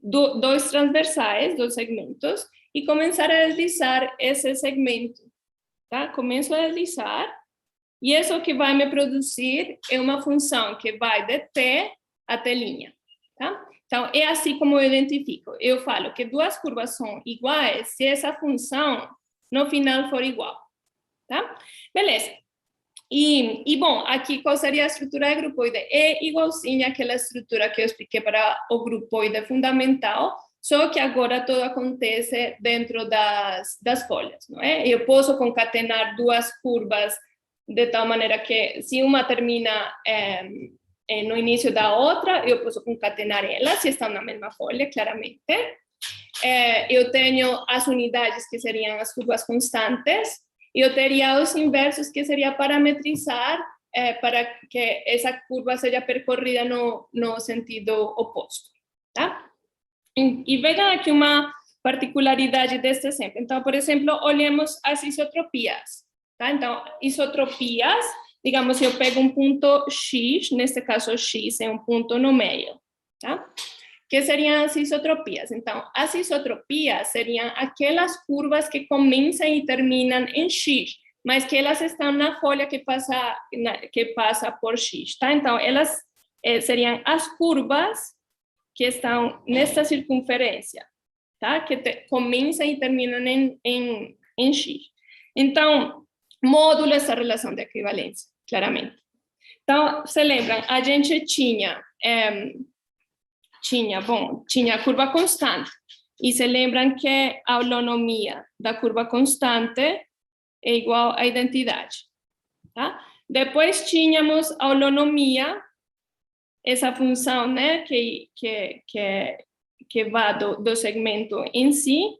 Speaker 2: dois transversais, dois segmentos, e começar a deslizar esse segmento, tá? Começo a deslizar, e isso que vai me produzir é uma função que vai de T até linha, tá? Então, é assim como eu identifico. Eu falo que duas curvas são iguais se essa função, no final, for igual, tá? Beleza. E bom, aqui qual seria a estrutura de grupoide? É igualzinha àquela estrutura que eu expliquei para o grupoide fundamental, só que agora tudo acontece dentro das folhas, não é? Eu posso concatenar duas curvas de tal maneira que, se uma termina no início da outra, eu posso concatenar elas, se estão na mesma folha, claramente. Eu tenho as unidades, que seriam as curvas constantes, e eu teria os inversos, que seria parametrizar para que essa curva seja percorrida no sentido oposto, tá? E vejam aqui uma particularidade deste exemplo. Então, por exemplo, olhemos as isotropias, tá? Então, isotropias, digamos, eu pego um ponto X, neste caso X é um ponto no meio, tá? Que seriam as isotropias? Então, as isotropias seriam aquelas curvas que começam e terminam em X, mas que elas estão na folha que passa por X, tá? Então, elas seriam as curvas que estão nesta circunferência, tá? Que começam e terminam em X. Então, módulo essa relação de equivalência, claramente. Então, se lembram, a gente tinha a curva constante, e se lembram que a holonomia da curva constante é igual à identidade, tá? Depois tínhamos a holonomia, essa função, né, que vai do segmento em si,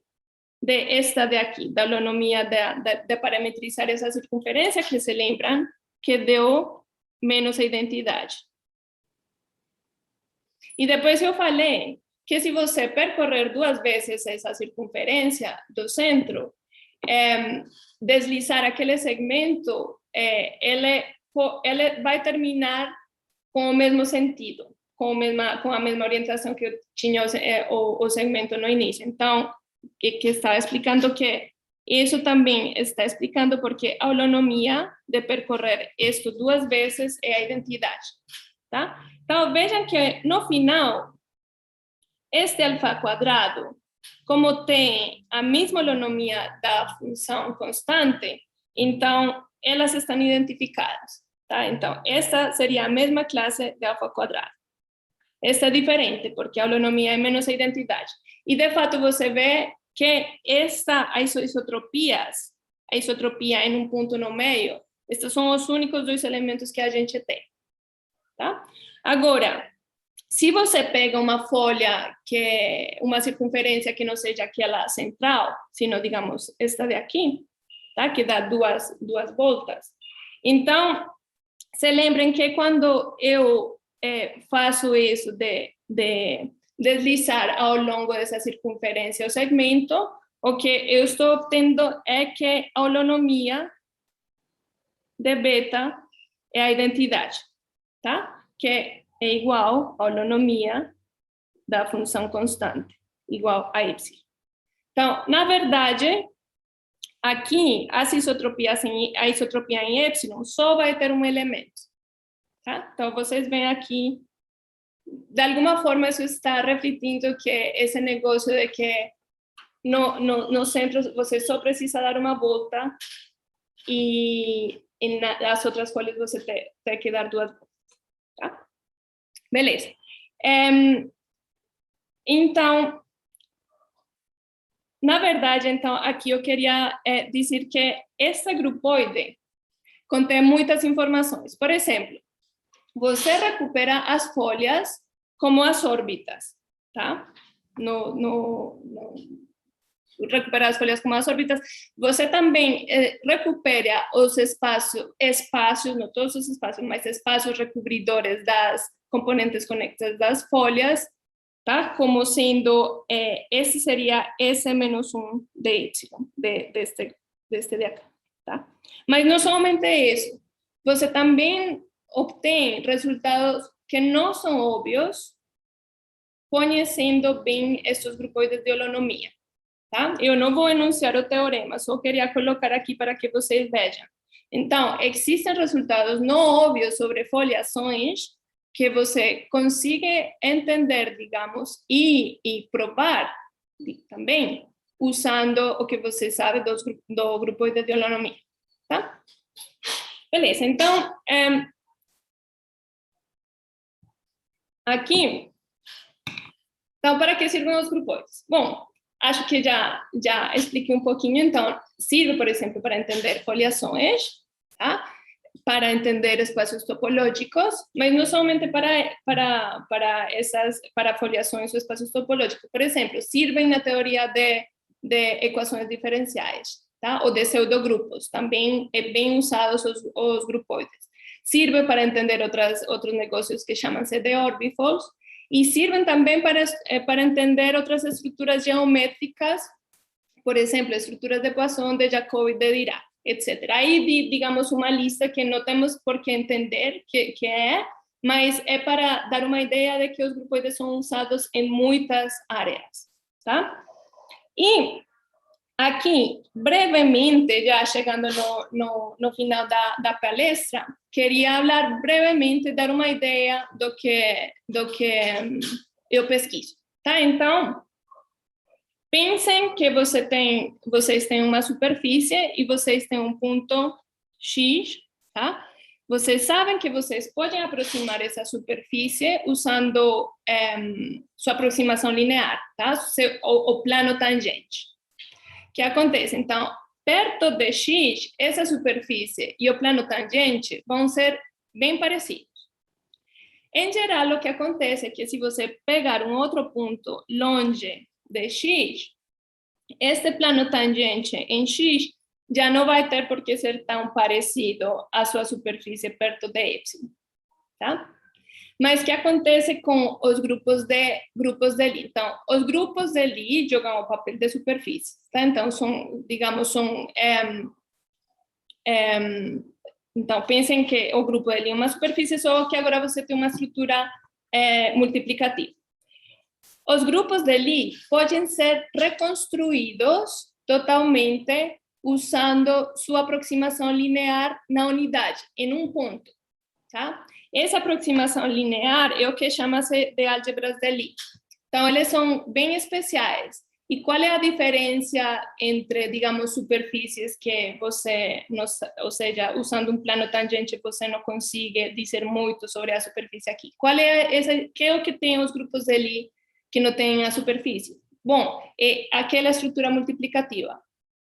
Speaker 2: de esta de aqui, da holonomia de parametrizar essa circunferência, que se lembram que deu menos a identidade. E depois eu falei que se você percorrer duas vezes essa circunferência do centro, deslizar aquele segmento, ele vai terminar com o mesmo sentido, com a mesma orientação que tinha o segmento no início. Então, que está explicando que isso também está explicando porque a holonomia de percorrer isto duas vezes é a identidade, tá? Então, vejam que, no final, este alfa quadrado, como tem a mesma holonomia da função constante, então, elas estão identificadas, tá? Então, esta seria a mesma classe de alfa quadrado. Esta é diferente, porque a holonomia é menos a identidade. E, de fato, você vê que a isotropia em um ponto no meio, estes são os únicos dois elementos que a gente tem, tá? Agora, se você pega uma folha uma circunferência que não seja aquela central, sino, digamos, esta de aqui, tá? Que dá duas voltas. Então, se lembrem que quando eu faço isso de deslizar ao longo dessa circunferência o segmento, o que eu estou obtendo é que a holonomia de beta é a identidade, tá? Que é igual à holonomia da função constante, igual a y. Então, na verdade, aqui, a isotropia em y só vai ter um elemento, tá? Então, vocês veem aqui, de alguma forma, isso está refletindo que esse negócio de que no centro você só precisa dar uma volta e nas outras folhas você tem que dar duas voltas, tá? Beleza. Então, na verdade, então, aqui eu queria dizer que essa grupoide contém muitas informações. Por exemplo, você recupera as folhas como as órbitas, tá? Recuperar as folhas como as órbitas. Você também recupera os espaços, não todos os espaços, mas espaços recobridores das componentes conectadas das folhas, tá? Como sendo, esse seria S menos 1 de Y, deste de acá, tá? Mas não somente isso, você também obtém resultados que não são óbvios, conhecendo bem estes grupoides de holonomia, tá? Eu não vou enunciar o teorema, só queria colocar aqui para que vocês vejam. Então, existem resultados não óbvios sobre foliações que você consiga entender, digamos, e provar também, usando o que você sabe do grupoide de holonomia, tá? Beleza, então, aqui, então, para que servem os grupoides? Bom, acho que já expliquei um pouquinho, então, serve, por exemplo, para entender foliações, tá? Para entender espaços topológicos, mas não somente para foliações ou espaços topológicos. Por exemplo, servem na teoria de equações diferenciais, tá? Ou de pseudogrupos, também é bem usados os grupoides. Serve para entender outros negócios que chamam-se de orbifolds, e servem também para entender outras estruturas geométricas, por exemplo, estruturas de Poisson, de Jacobi, de Dirac, etc. Aí, digamos, uma lista que não temos por que entender que é, mas é para dar uma ideia de que os grupoides são usados em muitas áreas, tá? E aqui, brevemente, já chegando no final da palestra, queria falar brevemente, dar uma ideia do que eu pesquiso, tá? Então, pensem que vocês têm uma superfície e vocês têm um ponto X, tá? Vocês sabem que vocês podem aproximar essa superfície usando sua aproximação linear, tá? O plano tangente. O que acontece? Então, perto de X, essa superfície e o plano tangente vão ser bem parecidos. Em geral, o que acontece é que se você pegar um outro ponto longe de X, este plano tangente em X já não vai ter por que ser tão parecido à sua superfície perto de Y, tá? Mas o que acontece com os grupos de Lie? Então, os grupos de Lie jogam o papel de superfície, tá? Então, então, pensem que o grupo de Lie é uma superfície, só que agora você tem uma estrutura multiplicativa. Os grupos de Lie podem ser reconstruídos totalmente usando sua aproximação linear na unidade, em um ponto, tá? Essa aproximação linear é o que chama-se de álgebras de Lie. Então, eles são bem especiais. E qual é a diferença entre, digamos, superfícies que você, ou seja, usando um plano tangente, você não consegue dizer muito sobre a superfície aqui? Que é o que tem os grupos de Lie que não tem a superfície? Bom, é aquela estrutura multiplicativa,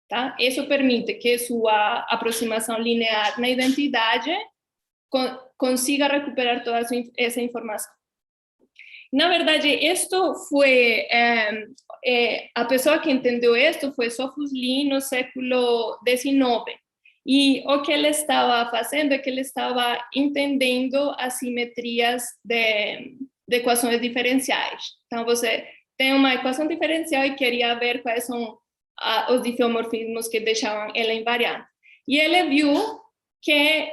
Speaker 2: tá? Isso permite que sua aproximação linear na identidade consiga recuperar toda essa informação. Na verdade, isto foi, a pessoa que entendeu isto foi Sophus-Lee no século XIX. E o que ele estava fazendo é que ele estava entendendo as simetrias de equações diferenciais. Então, você tem uma equação diferencial e queria ver quais são os isomorfismos que deixavam ela invariante. E ele viu que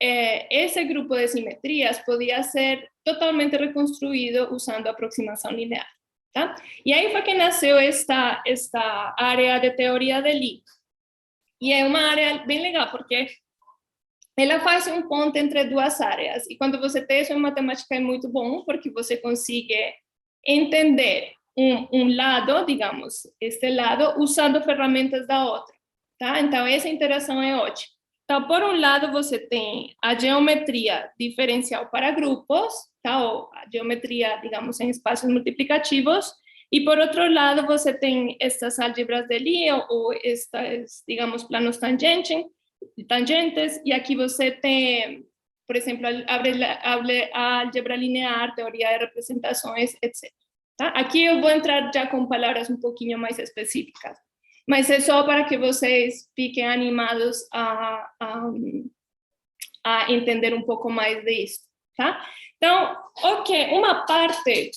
Speaker 2: esse grupo de simetrias podia ser totalmente reconstruído usando aproximação linear. Tá? E aí foi que nasceu esta área de teoria de Lie. E é uma área bem legal, porque ela faz um ponte entre duas áreas. E quando você tem isso em matemática é muito bom, porque você consegue entender um lado, digamos, este lado, usando ferramentas da outra. Tá? Então, essa interação é ótima. Então, por um lado, você tem a geometria diferencial para grupos, tá? Ou a geometria, digamos, em espaços multiplicativos, e por outro lado, você tem estas álgebras de Lie, ou estas, digamos, planos tangentes, e aqui você tem, por exemplo, a álgebra linear, teoria de representações, etc. Tá? Aqui eu vou entrar já com palavras um pouquinho mais específicas, mas é só para que vocês fiquem animados a entender um pouco mais disso, tá? Então, uma parte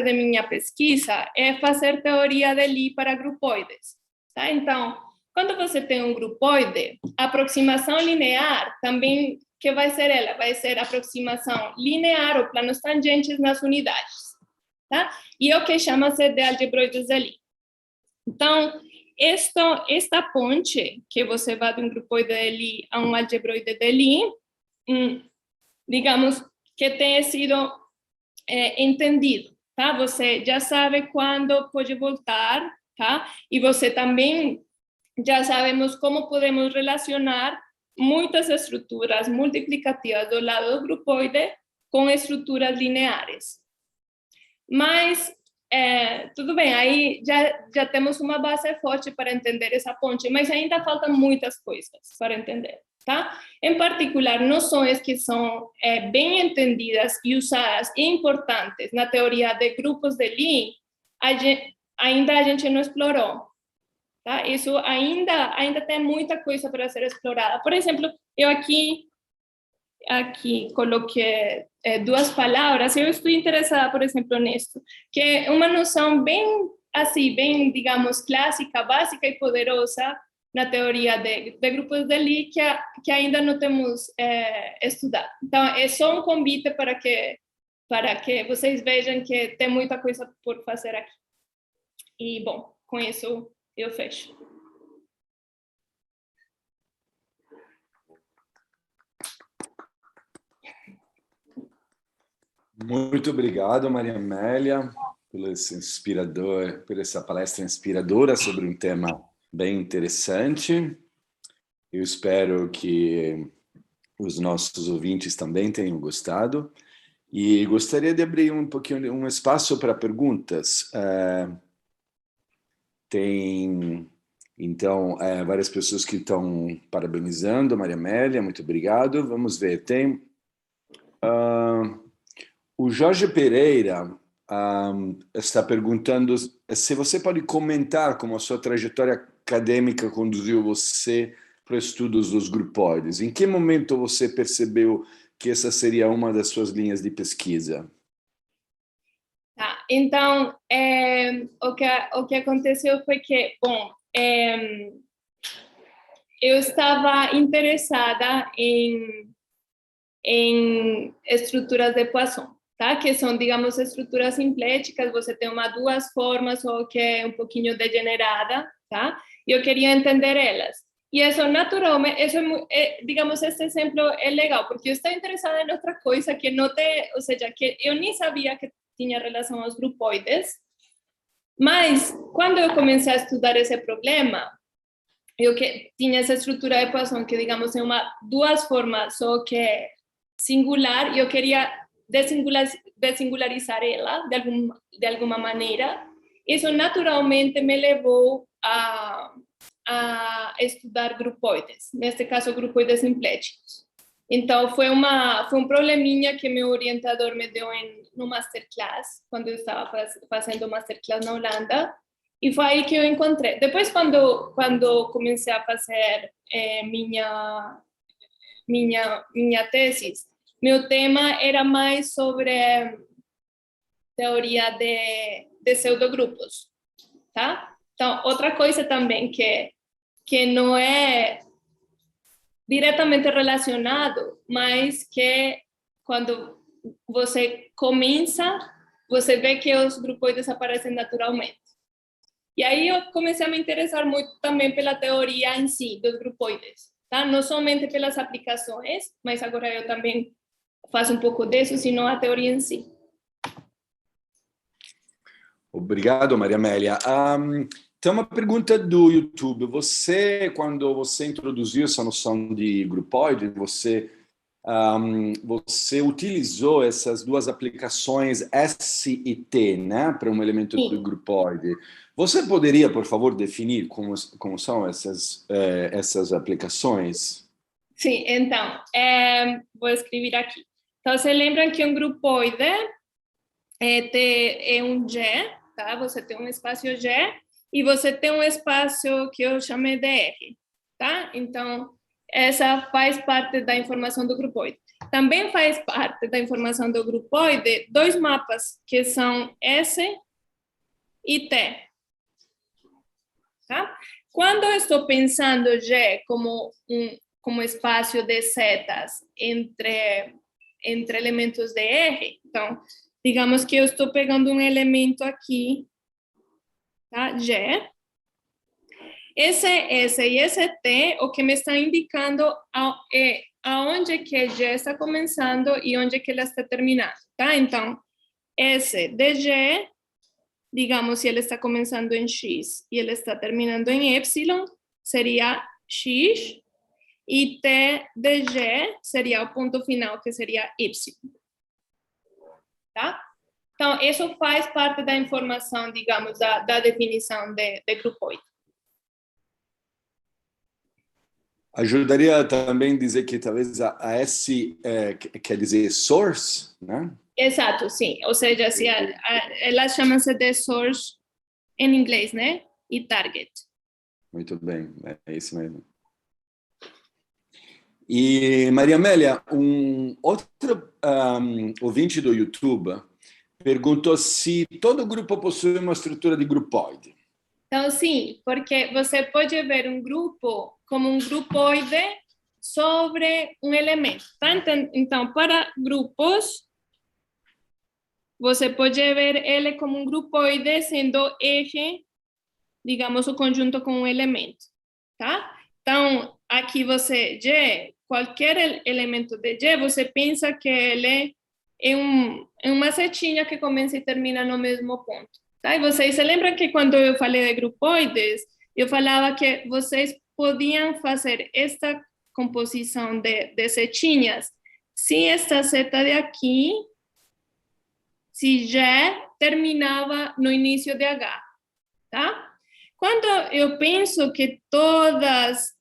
Speaker 2: de minha pesquisa é fazer teoria de Lie para grupoides, tá? Então, quando você tem um grupoide, a aproximação linear também, que vai ser ela? Vai ser aproximação linear ou planos tangentes nas unidades, tá? E o que chama-se de algebroides de Lie. Então, esta ponte, que você vai de um grupoide de Lie a um algebroide de Lie, digamos que tenha sido entendido, tá? Você já sabe quando pode voltar, tá? E você também já sabemos como podemos relacionar muitas estruturas multiplicativas do lado do grupoide com estruturas lineares. Mas, tudo bem, aí já temos uma base forte para entender essa ponte, mas ainda faltam muitas coisas para entender, tá? Em particular, noções que são bem entendidas e usadas e importantes na teoria de grupos de Lie, ainda a gente não explorou. Tá? Isso ainda tem muita coisa para ser explorada. Por exemplo, eu aqui coloquei duas palavras. Eu estou interessada, por exemplo, nisso, que é uma noção bem, assim, bem, digamos, clássica, básica e poderosa na teoria de grupos de Lie que ainda não temos estudado. Então, é só um convite para que vocês vejam que tem muita coisa por fazer aqui. E, bom, com isso eu fecho.
Speaker 1: Muito obrigado, Maria Amélia, por essa palestra inspiradora sobre um tema bem interessante. Eu espero que os nossos ouvintes também tenham gostado. E gostaria de abrir um pouquinho um espaço para perguntas. Tem, então, várias pessoas que estão parabenizando, Maria Amélia, muito obrigado. Vamos ver, tem... o Jorge Pereira está perguntando se você pode comentar como a sua trajetória acadêmica conduziu você para estudos dos grupoides. Em que momento você percebeu que essa seria uma das suas linhas de pesquisa?
Speaker 2: Tá, então, o que aconteceu foi que, bom, eu estava interessada em estruturas de Poisson, tá? Que são, digamos, estruturas simpléticas, você tem duas formas ou que é um pouquinho degenerada, tá? E eu queria entender elas. E isso, naturalmente, digamos, este exemplo é legal, porque eu estou interessada em outra coisa que não tem, ou seja, que eu nem sabia que tinha relação aos grupoides, mas quando eu comecei a estudar esse problema, eu que tinha essa estrutura de Poisson que, digamos, é duas formas, só que é singular, e eu queria desingularizar ela de alguma maneira. Isso naturalmente me levou a estudar grupoides, neste caso grupoides simpléticos. Então, foi um probleminha que meu orientador me deu no masterclass, quando eu estava fazendo masterclass na Holanda, e foi aí que eu encontrei. Depois, quando comecei a fazer minha tese, meu tema era mais sobre teoria de pseudogrupos, tá? Então, outra coisa também que não é diretamente relacionado, mas que quando você começa, você vê que os grupoides aparecem naturalmente. E aí eu comecei a me interessar muito também pela teoria em si dos grupoides, tá? Não somente pelas aplicações, mas agora eu também faço um pouco disso, sino a teoria em si.
Speaker 1: Obrigado, Maria Amélia. Tem uma pergunta do YouTube. Quando você introduziu essa noção de grupoide, você utilizou essas duas aplicações S e T, né, para um elemento do grupoide. Você poderia, por favor, definir como são essas aplicações?
Speaker 2: Sim, então, vou escrever aqui. Então, você lembra que um grupoide é um G, tá? Você tem um espaço G e você tem um espaço que eu chamei de R, tá? Então, essa faz parte da informação do grupoide. Também faz parte da informação do grupoide dois mapas, que são S e T, tá? Quando eu estou pensando G como espaço de setas entre elementos de R, então, digamos que eu estou pegando um elemento aqui, tá? G. Esse S e esse T, o que me está indicando é aonde que G está começando e onde que ele está terminando, tá? Então, S de G, digamos, se ele está começando em X e ele está terminando em Y, seria X, e T de G seria o ponto final, que seria Y. Tá? Então, isso faz parte da informação, digamos, da definição de grupoide.
Speaker 1: Ajudaria também dizer que talvez a S quer dizer source, né?
Speaker 2: Exato, sim. Ou seja, se ela chama-se de source em inglês, né? E target.
Speaker 1: Muito bem, é isso mesmo. E, Maria Amélia, outro ouvinte do YouTube perguntou se todo grupo possui uma estrutura de grupoide.
Speaker 2: Então, sim, porque você pode ver um grupo como um grupoide sobre um elemento. Tá? Então, para grupos, você pode ver ele como um grupoide sendo eje, digamos, o conjunto com um elemento. Tá? Então, aqui você, G, qualquer elemento de G, você pensa que ele é uma setinha que começa e termina no mesmo ponto. Tá? E vocês se lembram que quando eu falei de grupoides, eu falava que vocês podiam fazer esta composição de setinhas se esta seta de aqui, se G terminava no início de H, tá? Quando eu penso que todas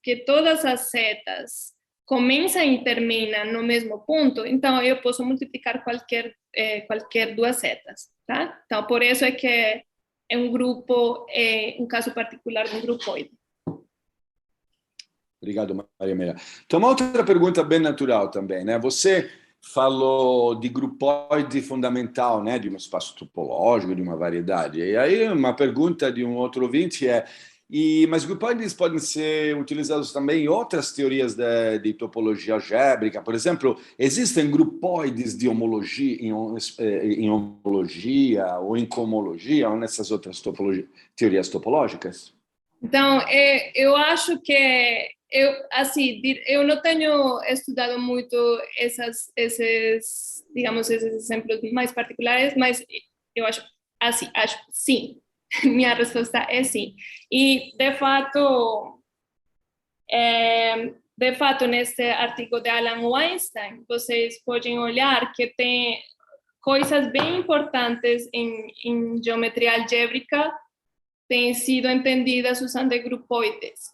Speaker 2: as setas começam e terminam no mesmo ponto, então eu posso multiplicar qualquer duas setas, tá? Então, por isso é que é um grupo, um caso particular de um grupoide.
Speaker 1: Obrigado, Maria Amélia. Então, uma outra pergunta bem natural também, né? Você falou de grupoide fundamental, né? De um espaço topológico, de uma variedade. E aí, uma pergunta de um outro ouvinte mas grupoides podem ser utilizados também em outras teorias de topologia algébrica. Por exemplo, existem grupoides de homologia, em homologia ou em cohomologia, ou nessas outras teorias topológicas?
Speaker 2: Então, eu acho que eu não tenho estudado muito esses exemplos mais particulares, mas eu acho sim. Minha resposta é sim. E, de fato, neste artigo de Alan Weinstein, vocês podem olhar que tem coisas bem importantes em geometria algébrica têm sido entendidas usando grupoides,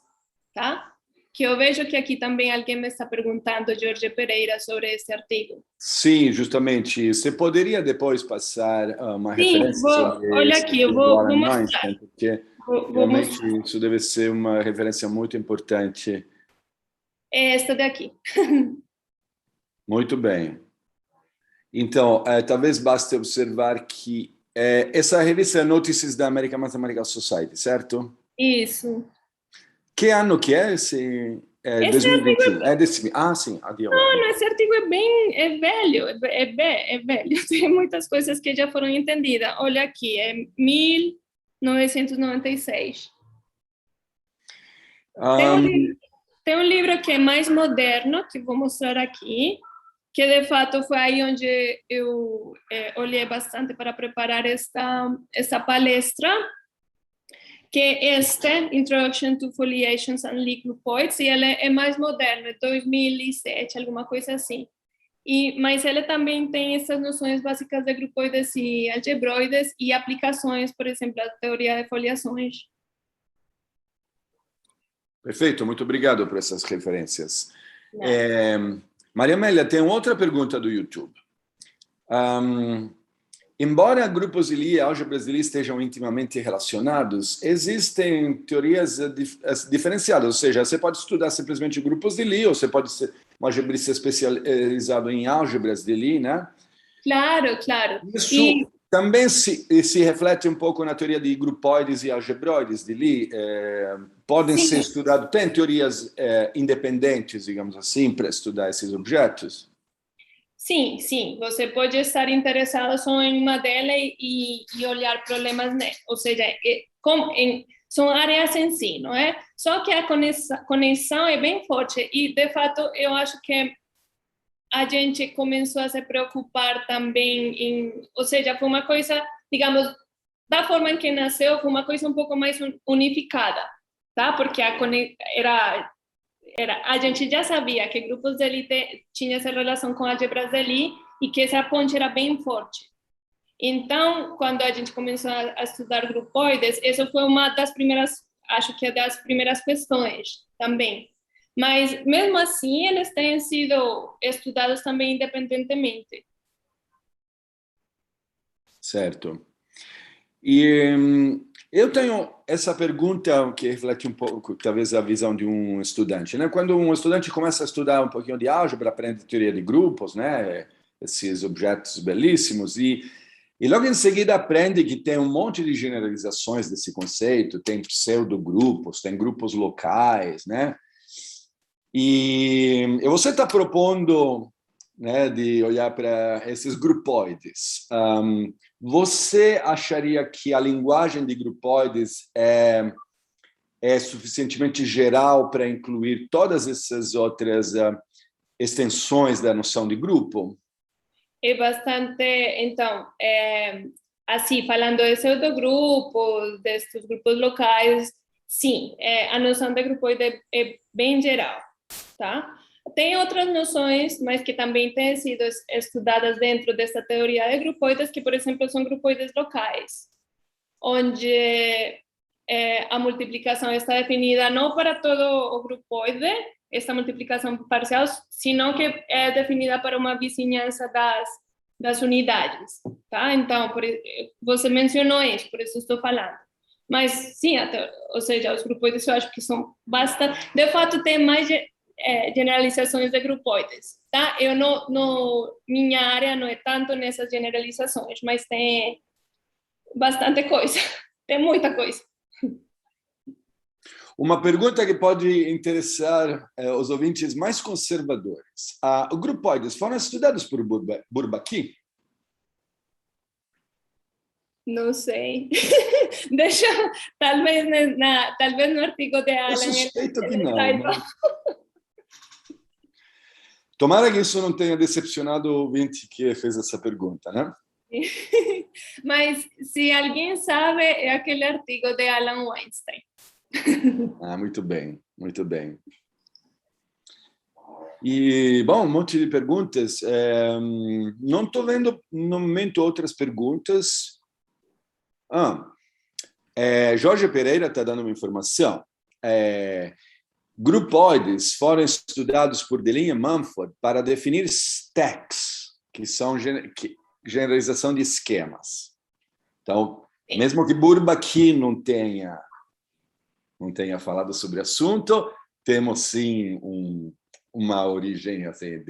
Speaker 2: tá? que eu vejo que aqui também alguém me está perguntando, Jorge Pereira, sobre esse artigo.
Speaker 1: Sim, justamente. Você poderia depois passar uma
Speaker 2: Sim,
Speaker 1: referência sobre
Speaker 2: olha
Speaker 1: esse
Speaker 2: aqui, eu
Speaker 1: artigo do
Speaker 2: vou
Speaker 1: Alan
Speaker 2: mostrar.
Speaker 1: Weinstein, porque
Speaker 2: Vou
Speaker 1: realmente
Speaker 2: mostrar.
Speaker 1: isso deve ser uma referência muito importante.
Speaker 2: É esta daqui.
Speaker 1: Muito bem. Então, talvez baste observar que essa revista é Notices da American Mathematical Society, certo?
Speaker 2: Isso.
Speaker 1: Que ano que é esse? É
Speaker 2: Esse artigo
Speaker 1: 2021. É desse. Ah, sim, addio.
Speaker 2: não, esse artigo é bem, é velho, é velho. Tem muitas coisas que já foram entendidas. Olha aqui, é 1996. Tem um,
Speaker 1: Um,
Speaker 2: tem um livro que é mais moderno, que vou mostrar aqui, que de fato foi aí onde eu olhei bastante para preparar esta palestra, que é Introduction to Foliations and Lie Groupoids, e ela é mais moderna, é 2007, alguma coisa assim. Mas ela também tem essas noções básicas de grupoides e algebroides e aplicações, por exemplo, a teoria de foliações.
Speaker 1: perfeito, muito obrigado por essas referências. Maria Amélia, tem outra pergunta do YouTube. Embora grupos de Lie e álgebras de Lie estejam intimamente relacionados, existem teorias diferenciadas, ou seja, você pode estudar simplesmente grupos de Lie, ou você pode ser um algebrista especializado em álgebras de Lie, né?
Speaker 2: Claro, claro.
Speaker 1: Isso também se reflete um pouco na teoria de grupoides e algebroides de Lie. Podem ser estudados, tem teorias independentes, digamos assim, para estudar esses objetos?
Speaker 2: Sim, sim. Você pode estar interessado só em uma delas e olhar problemas nela. Ou seja, são áreas em si, não é? Só que a conexão é bem forte e, de fato, eu acho que a gente começou a se preocupar também ou seja, foi uma coisa, digamos, da forma em que nasceu, foi uma coisa um pouco mais unificada, tá? Porque a gente já sabia que grupos de Lie tinham essa relação com álgebras de Lie e que essa ponte era bem forte. Então, quando a gente começou a estudar grupoides, isso foi uma das primeiras, acho que é das primeiras questões também. Mas, mesmo assim, eles têm sido estudados também independentemente.
Speaker 1: Certo. E eu tenho essa pergunta que reflete um pouco, talvez, a visão de um estudante, né? Quando um estudante começa a estudar um pouquinho de álgebra, aprende teoria de grupos, né? Esses objetos belíssimos, e logo em seguida aprende que tem um monte de generalizações desse conceito, tem pseudogrupos, tem grupos locais, né? E você está propondo, né, de olhar para esses grupoides. Você acharia que a linguagem de grupoides é suficientemente geral para incluir todas essas outras extensões da noção de grupo?
Speaker 2: É bastante, então, assim, falando de pseudogrupos, destes grupos locais, sim, a noção de grupoide é bem geral, tá? Tem outras noções, mas que também têm sido estudadas dentro dessa teoria de grupoides, que, por exemplo, são grupoides locais, onde a multiplicação está definida não para todo o grupoide, esta multiplicação parcial, sino que é definida para uma vizinhança das unidades, tá? Então, você mencionou isso, por isso estou falando. Mas, sim, ou seja, os grupoides eu acho que são bastante... De fato, tem mais generalizações de grupoides, tá? Eu minha área não é tanto nessas generalizações, mas tem bastante coisa, tem muita coisa.
Speaker 1: Uma pergunta que pode interessar os ouvintes mais conservadores. Os grupoides foram estudados por Bourbaki?
Speaker 2: Não sei. Deixa, talvez no artigo de Alan.
Speaker 1: Eu suspeito que não. Mas... Tomara que isso não tenha decepcionado o ouvinte que fez essa pergunta, né?
Speaker 2: Mas se alguém sabe, é aquele artigo de Alan Weinstein.
Speaker 1: Muito bem, muito bem. E, bom, um monte de perguntas. Não estou vendo no momento outras perguntas. Jorge Pereira está dando uma informação. Grupóides foram estudados por Deligne e Mumford para definir stacks, que são generalização de esquemas. Então, mesmo que Bourbaki não tenha falado sobre o assunto, temos sim uma origem assim,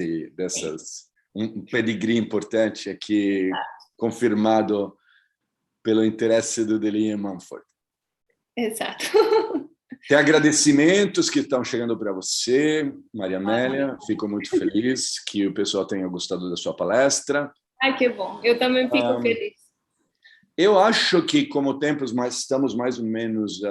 Speaker 1: um pedigree importante aqui, confirmado pelo interesse do Deligne e Mumford.
Speaker 2: Exato.
Speaker 1: Tem agradecimentos que estão chegando para você, Maria Amélia. Fico muito feliz que o pessoal tenha gostado da sua palestra.
Speaker 2: Ai, que bom. Eu também fico feliz.
Speaker 1: Eu acho que, como estamos mais ou menos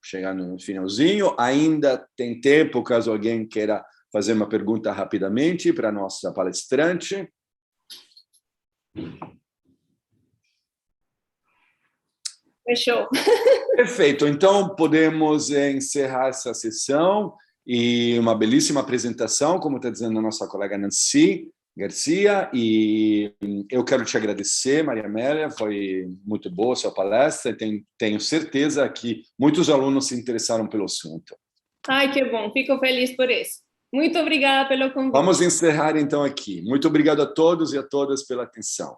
Speaker 1: chegando no finalzinho, ainda tem tempo, caso alguém queira fazer uma pergunta rapidamente para a nossa palestrante.
Speaker 2: Fechou.
Speaker 1: Perfeito. Então, podemos encerrar essa sessão e uma belíssima apresentação, como está dizendo a nossa colega Nancy Garcia. E eu quero te agradecer, Maria Amélia, foi muito boa a sua palestra. Tenho certeza que muitos alunos se interessaram pelo assunto.
Speaker 2: Ai, que bom. Fico feliz por isso. Muito obrigada pelo convite.
Speaker 1: Vamos encerrar, então, aqui. Muito obrigado a todos e a todas pela atenção.